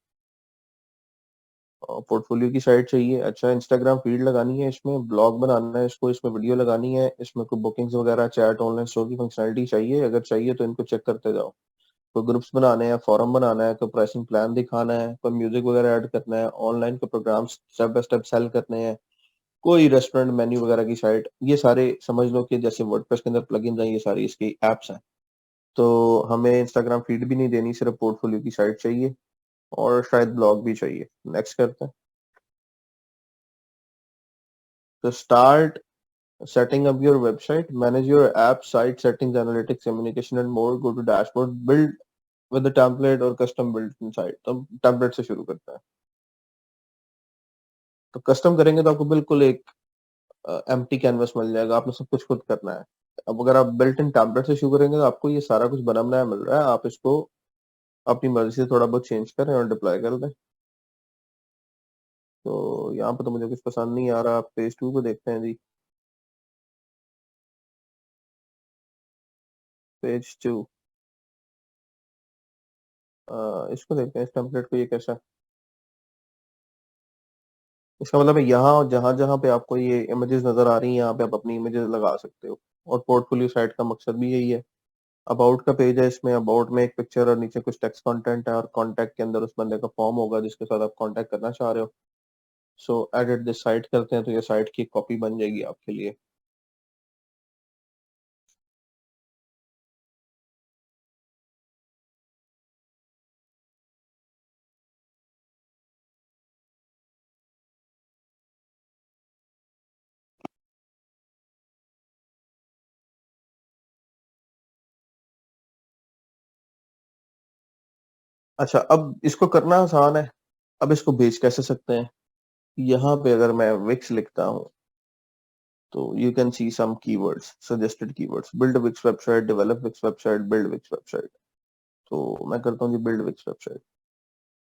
पोर्टफोलियो की साइट चाहिए, अच्छा इंस्टाग्राम फीड लगानी है, इसमें ब्लॉग बनाना है, इसको इसमें वीडियो लगानी है, इसमें कोई बुकिंग्स वगैरह चैट ऑनलाइन स्टोर की फंक्शनलिटी चाहिए, अगर चाहिए तो इनको चेक करते जाओ। कोई ग्रुप्स बनाने हैं, फॉरम बनाना है, कोई प्राइसिंग प्लान दिखाना है, कोई म्यूजिक वगैरह ऐड करना है, ऑनलाइन के program step by step sell करने हैं, कोई रेस्टोरेंट मेन्यू वगैरह की साइट, ये सारे समझ लो कि जैसे वर्डप्रेस के अंदर प्लगइन्स हैं, ये सारी इसकी एप्स हैं। तो हमें इंस्टाग्राम फीड भी नहीं देनी, सिर्फ पोर्टफोलियो की साइट चाहिए और शायद ब्लॉग भी चाहिए। नेक्स्ट करते हैं। तो start setting up your website, manage your app, site settings, analytics, communication and more. Go to dashboard, build with the template or custom built inside। तो टेम्पलेट से शुरू करते हैं। तो कस्टम करेंगे तो आपको बिल्कुल एक एम्प्टी कैनवस मिल जाएगा, आपने सब कुछ खुद करना है। अब अगर आप बिल्ट इन टेम्पलेट से शुरू करेंगे तो आपको ये सारा कुछ बना बनाया मिल रहा है, आप इसको अपनी मर्जी से थोड़ा बहुत चेंज करें और डिप्लॉय कर दें। तो यहाँ पर तो मुझे कुछ पसंद नहीं आ रहा, आप पेज 2 को देखते हैं जी। पेज 2 इसको देखते हैं, इस टेम्पलेट को, ये कैसा है। इसका मतलब है यहाँ जहां जहां पे आपको ये इमेजेस नजर आ रही हैं, यहाँ पे आप अपनी इमेजेस लगा सकते हो। और पोर्टफोलियो साइट का मकसद भी यही है। अबाउट का पेज है, इसमें अबाउट में एक पिक्चर और नीचे कुछ टेक्स्ट कंटेंट है, और कांटेक्ट के अंदर उस बंदे का फॉर्म होगा जिसके साथ आप कांटेक्ट करना चाह रहे हो। सो एडिट दिस साइट करते हैं तो ये साइट की कॉपी बन जाएगी आपके लिए। अच्छा, अब इसको करना आसान है। अब इसको बेच कैसे सकते हैं? यहाँ पे अगर मैं विक्स लिखता हूँ तो you can see some keywords, suggested keywords, build Wix website, develop Wix website, build Wix website. तो मैं करता हूँ जी build Wix website.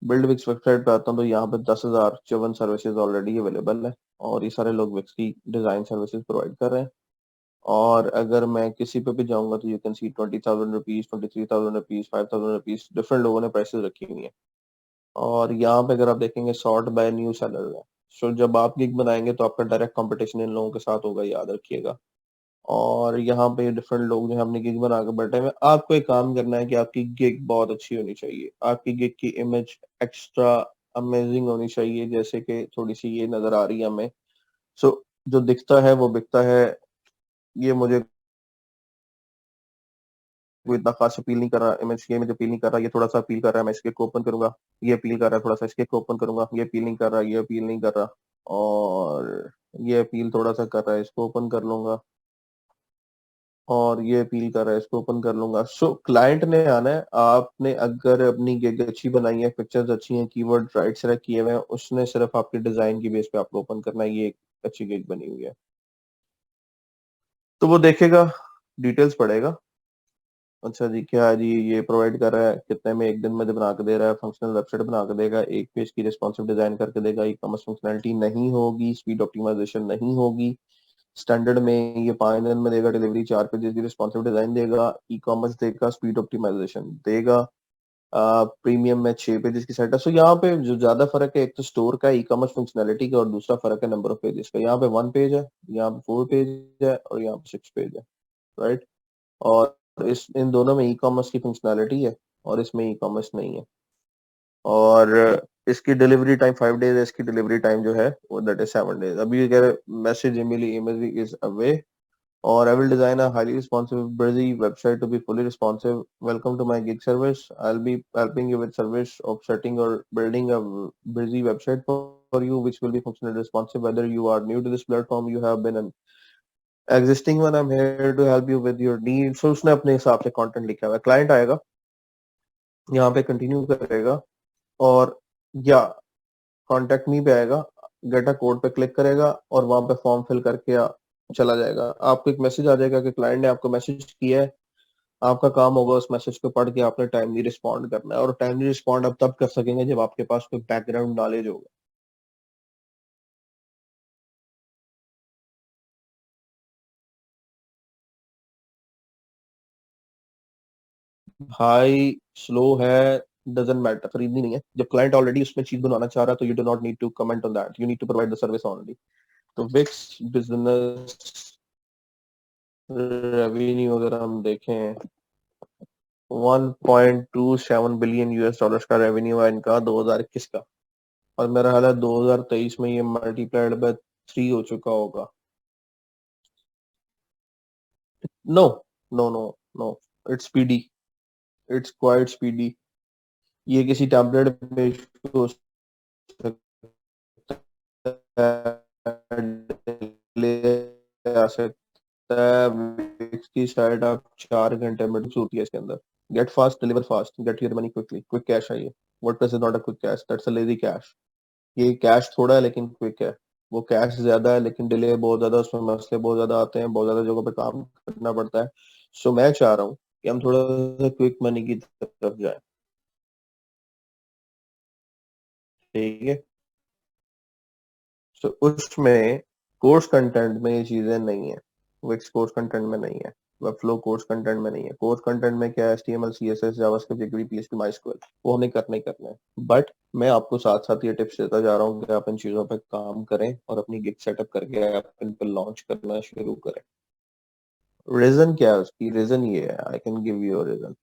Build Wix website पे आता हूँ तो यहाँ पे 10,054 सर्विसेज ऑलरेडी अवेलेबल है, और ये सारे लोग विक्स की डिजाइन सर्विसेज प्रोवाइड कर रहे हैं। और अगर मैं किसी पे भी जाऊंगा तो you can C 20,000 rupees, 23,000 rupees, 5,000 rupees, different लोगों ने प्राइसेस रखी हुई है। और यहाँ पे अगर आप देखेंगे सॉर्ट बाय न्यू सेलर है। सो जब आप गिग बनाएंगे तो आपका डायरेक्ट कंपटीशन इन लोगों के साथ होगा, याद रखिएगा। और यहाँ पे डिफरेंट लोग जो है अपनी गिग बना के बैठे हुए। आपको एक काम करना है कि आपकी गिग बहुत अच्छी होनी चाहिए, आपकी गिग की इमेज एक्स्ट्रा अमेजिंग होनी चाहिए, जैसे कि थोड़ी सी ये नजर आ रही है हमें। सो जो दिखता है वो बिकता है। ये मुझे कोई इतना खास अपील नहीं कर रहा, इमेज ये मुझे अपील नहीं कर रहा, ये थोड़ा सा अपील कर रहा है, मैं इसके को ओपन करूंगा। ये अपील कर रहा है थोड़ा सा, इसके को ओपन करूंगा। ये अपील नहीं कर रहा, ये अपील नहीं कर रहा। और ये अपील थोड़ा सा कर रहा है, इसको ओपन कर लूंगा। और ये अपील कर रहा है, इसको ओपन कर लूंगा। सो क्लाइंट ने आना है, आपने अगर अपनी गिग अच्छी बनाई है, पिक्चर्स अच्छी हैं, कीवर्ड राइट सेलेक्ट किए हुए हैं, उसने सिर्फ आपके डिजाइन की बेस पे आपको ओपन करना है, ये एक अच्छी गिग बनी हुई है। तो वो देखेगा, डिटेल्स पढ़ेगा। अच्छा जी, क्या है जी, ये प्रोवाइड कर रहा है, कितने में, एक दिन में बना के दे रहा है, फंक्शनल वेबसाइट बना के देगा, एक पेज की रिस्पॉन्सिव डिजाइन करके देगा, ई कॉमर्स फंक्शनलिटी नहीं होगी, स्पीड ऑप्टिमाइजेशन नहीं होगी। स्टैंडर्ड में ये 5 दिन में देगा डिलीवरी, 4 पेजेस की रिस्पॉन्सिव डिजाइन देगा, ई कॉमर्स देगा, स्पीड ऑप्टिमाइजेशन देगा। प्रीमियम में 6 पेजेस की साइट है। सो यहाँ पे जो ज्यादा फर्क है, एक तो स्टोर का, ई कॉमर्स फंक्शनलिटी का, और दूसरा फर्क है नंबर ऑफ पेजेस का। यहाँ पे 1 पेज है, यहाँ पे 4 पेज है, और यहाँ पे 6 पेज है, राइट। और इस इन दोनों में ई कॉमर्स की फंक्शनैलिटी है और इसमें ई कॉमर्स नहीं है। और इसकी डिलीवरी टाइम 5 डेज है, इसकी डिलीवरी टाइम जो है वो दैट इज 7 डेज। अभी ये कह रहे मैसेज इमेली इमेज इज अवे, और I will design a highly responsive busy website to be fully responsive. Welcome to my gig service, I will be helping you with service of setting और building a busy website for you which will be functionally responsive whether you are new to this platform, you have been an existing one, I'm here to help you with your needs। so उसने अपने हिसाब से कंटेंट लिखा हुआ है। क्लाइंट आएगा, यहाँ पे कंटिन्यू करेगा और या कॉन्टेक्ट मी पे आएगा, गेट अ कोड पे क्लिक करेगा और वहां पे फॉर्म फिल करके चला जाएगा। आपको एक मैसेज आ जाएगा कि क्लाइंट ने आपको मैसेज किया है। आपका काम होगा उस मैसेज को पढ़ के आपने टाइमली रिस्पॉन्ड करना है, और टाइमली रिस्पॉन्ड आप तब कर सकेंगे जब आपके पास कोई बैकग्राउंड नॉलेज होगा। हाई स्लो है डजंट मैटर, खरीदनी नहीं है। जब क्लाइंट ऑलरेडी उसमें चीज बनवाना चाह रहा है तो you do not need to comment on that, you need to provide the service only. तो विक्स बिजनेस रेवेन्यू अगर हम देखें 1.27 बिलियन यूएस डॉलर्स का रेवेन्यू है इनका 2021 का, और मेरा ख्याल है 2023 में ये मल्टीप्लाइड बाय 3 हो चुका होगा। No no no no, it's speedy, it's quite speedy. ये किसी टैबलेट में हो सकता है, ले आ सकता है। Wix की साइड आप 4 घंटे में होती है इसके अंदर। Get fast deliver fast, get your money quickly, quick cash है ये। What is not a quick cash, that's a lazy cash. ये कैश थोड़ा है लेकिन क्विक है, वो कैश ज्यादा है लेकिन डिले बहुत ज्यादा, उसमें मसले बहुत ज्यादा आते हैं, बहुत ज्यादा जगहों पे काम करना पड़ता है। सो मैं चाह रहा हूँ कि हम थोड़ा सा क्विक मनी की तरफ जाए। ठीक है, सो उसमें कोर्स कंटेंट में ये चीजें नहीं है, विक्स कोर्स कंटेंट में नहीं है, वेबफ्लो कोर्स कंटेंट में नहीं है। कोर्स कंटेंट में क्या है, HTML CSS JavaScript jQuery PHP माइस्क्वेल, वो हमें करना ही करना है। बट मैं आपको साथ साथ ये टिप्स देता जा रहा हूँ कि आप इन चीजों पे काम करें और अपनी गिग सेटअप करके आप इन पे लॉन्च करना शुरू करें। रीजन क्या है उसकी, रीजन ये है, I can give you reason.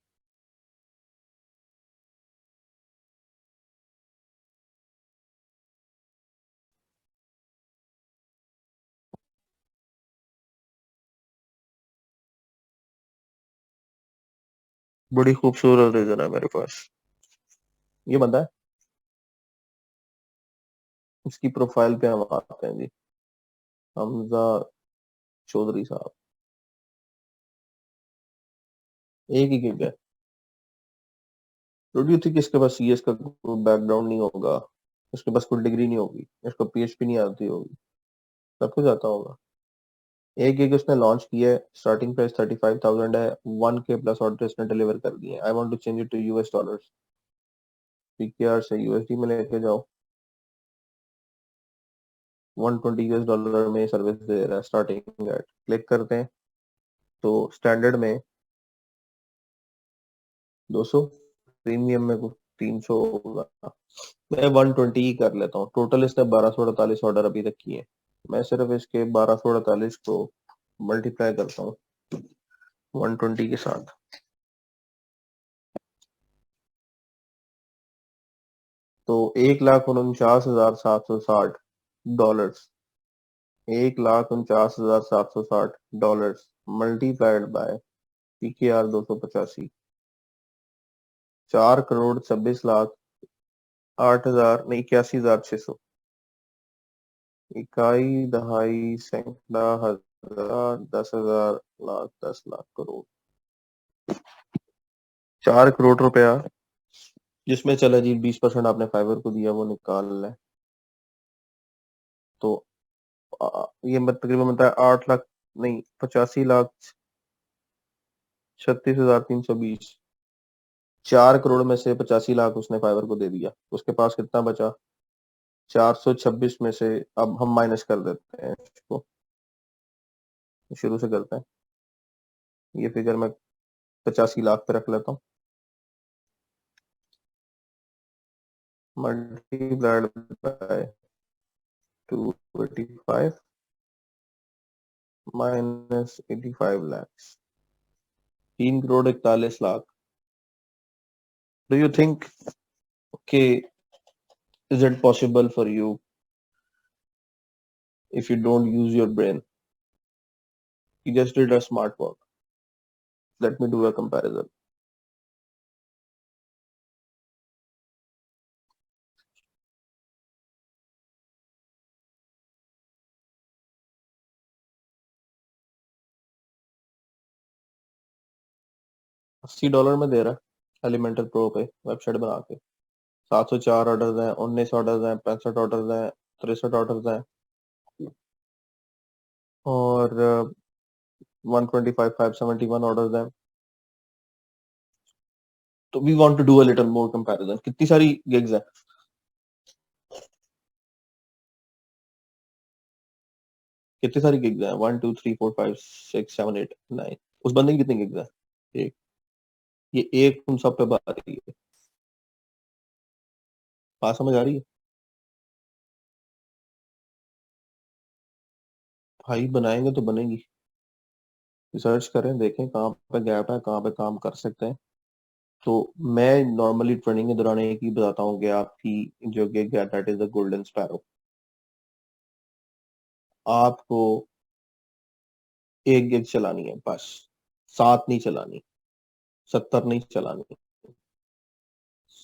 बड़ी खूबसूरत रीजन है मेरे पास। ये बंदा है, इसकी प्रोफाइल पे हम आते हैं जी, हमजा चौधरी साहब। एक ही गिग है। डू यू थिंक इसके पास सीएस का कोई बैकग्राउंड नहीं होगा, इसके पास कोई डिग्री नहीं होगी, इसको पीएचपी नहीं आती होगी? सब कुछ आता होगा। एक गिग उसने लॉन्च किया है, स्टार्टिंग प्राइस 35,000 है, 1K प्लस ऑर्डर इसने डिलीवर कर दिए। I want to change it to US dollars, PKR से यूएसडी में लेके जाओ। 120 यूएस डॉलर में सर्विस दे रहा है स्टार्टिंग एट। क्लिक करते हैं तो स्टैंडर्ड में 200, प्रीमियम में कुछ 300 होगा। मैं 120 ही कर लेता हूँ। टोटल इसने 1248 ऑर्डर अभी तक किए। मैं सिर्फ इसके 1248 को मल्टीप्लाई करता हूँ 120 के साथ, तो 1,49,760 dollars, 1,49,760 dollars multiplied by PKR 285, 4,26,08,000 नहीं 81,600। इकाई, दहाई, सैकड़ा, हजार, 10,000, लाख, 10 लाख, करोड़, 4 करोड़ रुपया, जिसमें चला जी 20% आपने फाइवर को दिया वो निकाल लें तो ये तकरीबन बनता है 8 लाख, नहीं 85,36,320। 4 करोड़ में से 85 लाख उसने फाइवर को दे दिया, उसके पास कितना बचा? 426 में से, अब हम माइनस कर देते हैं इसको, शुरू से करते हैं। ये फिगर मैं 85 लाख पे रख लेता हूँ, multiplied by 285 minus 85 lakh, 3,41,00,000। Do you think के is it possible for you if you don't use your brain? You just did a smart work. Let me do a comparison. $80 में दे रहा है, एलिमेंटल प्रो पे वेबसाइट बना के 704 ऑर्डर हैं, 19 ऑर्डर हैं, 65 ऑर्डर हैं, 63 ऑर्डर हैं और 125 571 ऑर्डर हैं। तो we want to do a little more comparison. कितनी सारी गिग्स हैं? कितनी सारी गिग्स हैं? 1 2 3 4 5 6 7 8 9। उस बंदे की कितनी गिग्स हैं? एक। ये एक तुम सब पे बात आ रही है। बात समझ आ रही है? भाई बनाएंगे तो बनेगी। रिसर्च करें, देखें कहाँ पे गैप है, कहाँ पे काम कर सकते हैं। तो मैं नॉर्मली ट्रेनिंग के दौरान एक ही बताता हूँ कि आपकी जो गिग है that is the golden sparrow. आपको एक गिग चलानी है बस, 7 नहीं चलानी, 70 नहीं चलानी,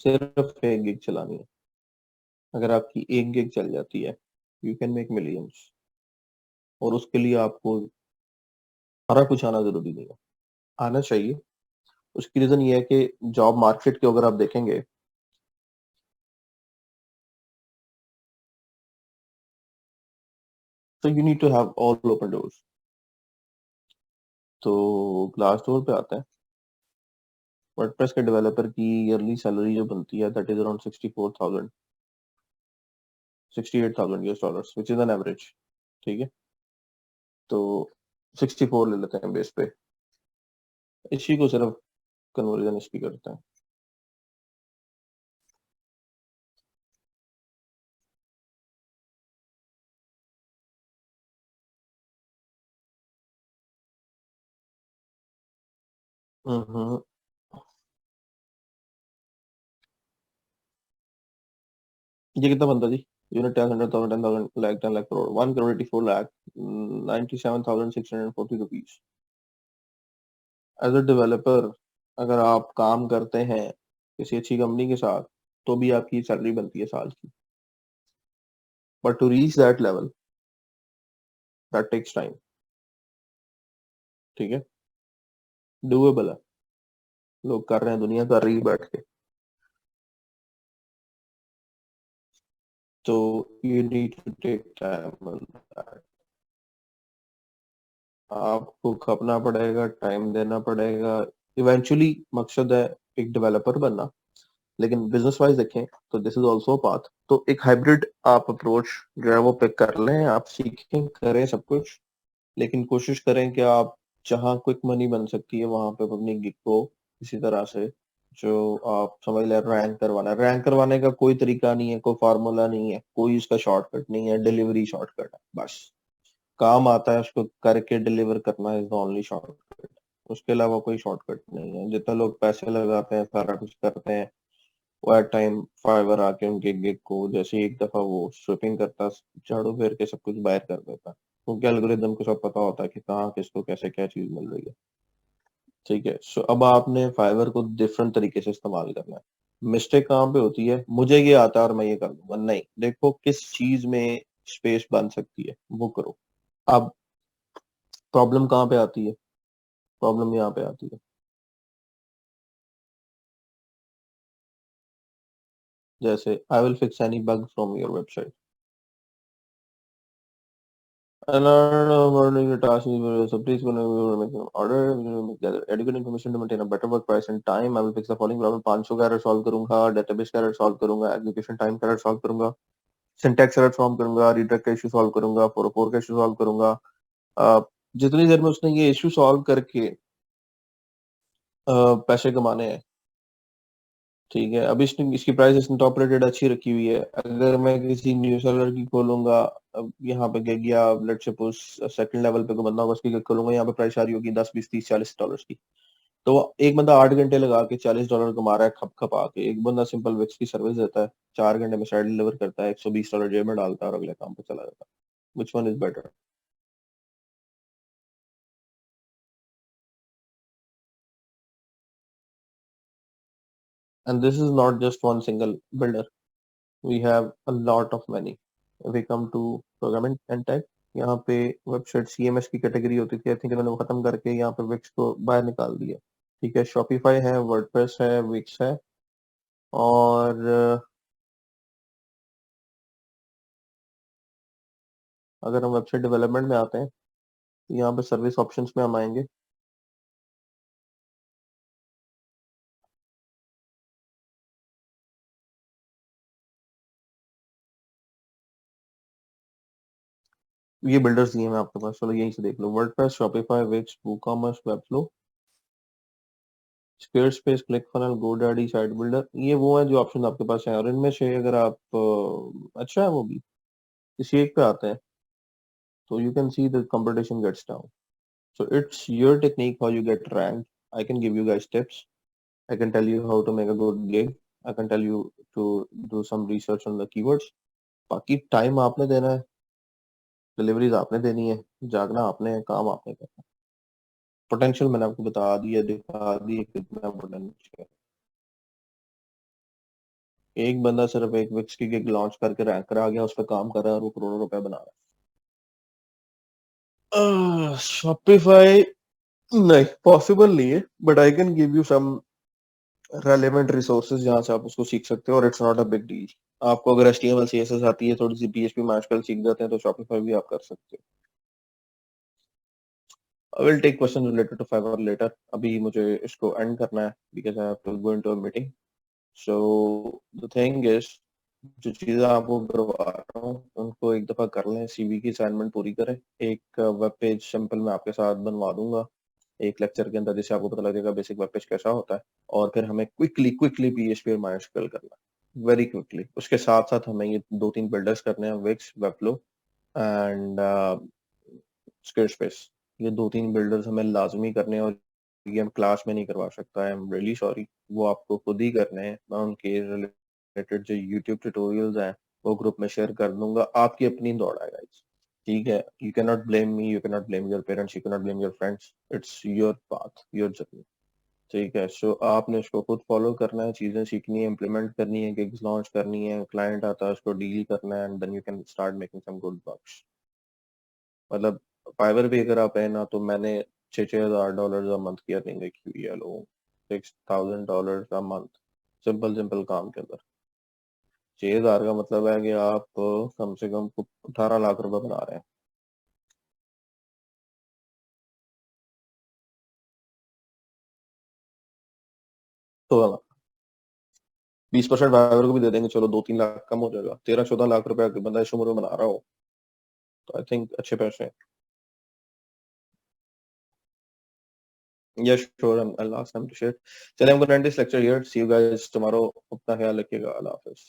सिर्फ एक गिग चलानी है। अगर आपकी एक गिग चल जाती है यू कैन मेक मिलियंस। और उसके लिए आपको सारा कुछ आना जरूरी नहीं है, आना चाहिए। उसकी रीजन ये है कि जॉब मार्केट के अगर आप देखेंगे तो you need to have all open doors. तो ग्लास डोर पे आते हैं। वर्डप्रेस के डेवलपर की ईयरली सैलरी जो बनती है that is around 64,000 68,000 US dollars which is an average. ठीक है, तो 64 ले लेते हैं बेस पे। इसी को सिर्फ कन्वर्जन इसकी करते हैं। हम्म, ये कितना बनता जी? Unit 10 100,000 10,000 lakh 10 lakh crore 1 crore 84 lakh 97,640 rupees. As a developer अगर आप काम करते हैं किसी अच्छी कंपनी के साथ तो भी आपकी सैलरी बनती है साल की। But to reach that level that takes time. ठीक है, डूएबल है, लोग कर रहे हैं, दुनिया कर रही है बैठ के। तो you need to take time on that. आपको खपना पड़ेगा, टाइम देना पड़ेगा। इवेंचुअली मकसद है एक डेवलपर बनना, लेकिन बिजनेस वाइज देखें तो दिस इज ऑल्सो पाथ। तो एक हाइब्रिड आप अप्रोच जो है वो पिक कर लें। आप सीखें, करें सब कुछ, लेकिन कोशिश करें कि आप जहाँ क्विक मनी बन सकती है वहां पे अपनी गिग को इसी तरह से जो आप समझ लें रैंक करवाना है। रैंक करवाने का कोई तरीका नहीं है, कोई फार्मूला नहीं है, कोई इसका शॉर्टकट नहीं है, डिलीवरी शॉर्टकट है बस। काम आता है उसको करके डिलीवर करना इज द ओनली शॉर्टकट। उसके अलावा कोई शॉर्टकट नहीं है। जितना लोग पैसे लगाते हैं, सारा कुछ करते हैं, वो एट टाइम फाइवर आके उनके गिग को जैसे एक दफा वो स्विपिंग करता, झाड़ू फेर के सब कुछ बाहर कर देता, क्योंकि एल्गोरिदम को सब पता होता है कि कहाँ किसको कैसे क्या चीज मिल रही है। ठीक है, सो अब आपने फाइवर को डिफरेंट तरीके से इस्तेमाल करना है। मिस्टेक कहाँ पे होती है? मुझे ये आता है और मैं ये कर दूंगा, नहीं, देखो किस चीज में स्पेस बन सकती है वो करो। अब प्रॉब्लम कहाँ पे आती है? प्रॉब्लम यहाँ पे आती है। जैसे I will fix any bug from your website. And learning the task is so please when you make an order, gather adequate information to maintain a better work price and time. I will fix the following problem: 500 का error solve करूंगा, database का error solve करूंगा, execution time का error solve करूंगा, syntax error solve करूंगा, redirect का issue solve करूंगा, 404 का issue solve करूंगा। जितनी देर में उसने ये issue solve करके पैसे कमाने हैं, ठीक है। अब इसने इसकी प्राइस इसने टॉप रेटेड अच्छी रखी हुई है। अगर मैं किसी न्यू सेलर की खोलूंगा, अब यहाँ पे गिग या लेट्स सपोज सेकंड लेवल पे कोई बंदा होगा उसकी गिग खोलूंगा, यहाँ पे प्राइस आ रही होगी 10 20 30 40 डॉलर की। तो एक बंदा 8 घंटे लगा के $40 कमा रहा है खप खप आके। एक बंदा सिंपल विक्स की सर्विस देता है, 4 घंटे में साइड डिलीवर करता है, $120 जेब में डालता है और अगले काम पे चला जाता है। Which one is better? And this is not just one single builder, we have a lot of many. We come to programming and tech, यहाँ पे वेबसाइट CMS की कैटेगरी होती थी, आई थिंक इन्होंने वो खत्म करके यहाँ पे विक्स को बाहर निकाल दिया। ठीक है, शॉपिफाई है, वर्डप्रेस है, विक्स है, और अगर हम वेबसाइट डेवलपमेंट में आते हैं तो यहाँ पे सर्विस ऑप्शंस में हम आएंगे। ये बिल्डर्स दिए हैं आपके पास, चलो यहीं से देख लो, WordPress, Shopify, Wix, WooCommerce, Webflow, Squarespace, ClickFunnel, GoDaddy, site builder, ये वो है जो ऑप्शन आपके पास है। और इनमें से अगर आप अच्छा है वो भी, किसी एक पे आते हैं तो you can see the competition gets down. So it's your technique how you get ranked. I can give you guys tips. I can tell you how to make a good gig. I can tell you to do some research on the keywords. बाकी टाइम आपने देना है, डिलीवरीज आपने देनी है, जागना आपने है, काम आपने करना है। पोटेंशियल मैंने आपको बता दिया, दिखा दिया कितना पोटेंशियल। एक बंदा सिर्फ एक विक्स की गिग लॉन्च करके रैंकर आ गया, उस पर काम कर रहा है और वो करोड़ों रुपए बना रहा है। शॉपिफाई नहीं, पॉसिबल नहीं है, but I can give you some relevant resources जहां से आप उसको सीख सकते हो, और it's not a big deal. आपको अगर HTML CSS आती है, थोड़ी सी PHP MySQL सीख जाते हैं, तो शॉपिफाई भी आप कर सकते हो। I will take question related to Fiverr later, अभी मुझे इसको एंड करना है because I have to go into a meeting. So the thing is, जो चीजें आपको करवा रहा हूँ उनको एक दफा कर लें, CV की असाइनमेंट पूरी करें। एक वेब पेज सिंपल मैं आपके साथ बनवा दूंगा एक लेक्चर के अंदर, जिससे आपको पता लगेगा बेसिक वेब पेज कैसा होता है। और फिर हमें क्विकली क्विकली PHP और MySQL करना है, वेरी क्विकली। उसके साथ साथ हमें ये 2-3 बिल्डर्स करने हैं, विक्स, वेबफ्लो एंड स्क्वेयरस्पेस। ये 2-3 बिल्डर्स हमें लाजमी करने हैं, और ये हम क्लास में नहीं करवा सकता। आई एम रियली सॉरी, वो आपको खुद ही करने हैं। मैं उनके रिलेटेड जो यूट्यूब ट्यूटोरियल्स हैं वो ग्रुप में शेयर कर दूंगा। आपकी अपनी दौड़ है गाइस, ठीक है? You can not blame me, you can not blame your parents, you can not blame your friends, it's your path, your journey, ठीक है? सो आपने इसको खुद फॉलो करना है, चीजें सीखनी है, इम्प्लीमेंट करनी है, गिग्स लॉन्च करनी है, क्लाइंट आता है उसको डील करना है, and then you can start making some good bucks. मतलब फाइवर पे अगर आप है ना, तो मैंने $6,000 अ मंथ की अर्निंग देखी हुई है लोगों, $6,000 अ मंथ, सिंपल सिंपल काम के अंदर। 6,000 का मतलब है कि आप कम से कम 18 लाख रुपए बना रहे हैं। तो 20% फाइवर को भी दे देंगे, चलो 2-3 लाख कम हो जाएगा, 13-14 लाख रुपए बंदा इस उम्र में बना रहा हो, तो आई थिंक अच्छे पैसे हैं। Yes, sure. I'll ask them to share. चलिए, I'm going to end this lecture here. See you guys tomorrow. अपना ख्याल रखिएगा। अल्लाह हाफिज।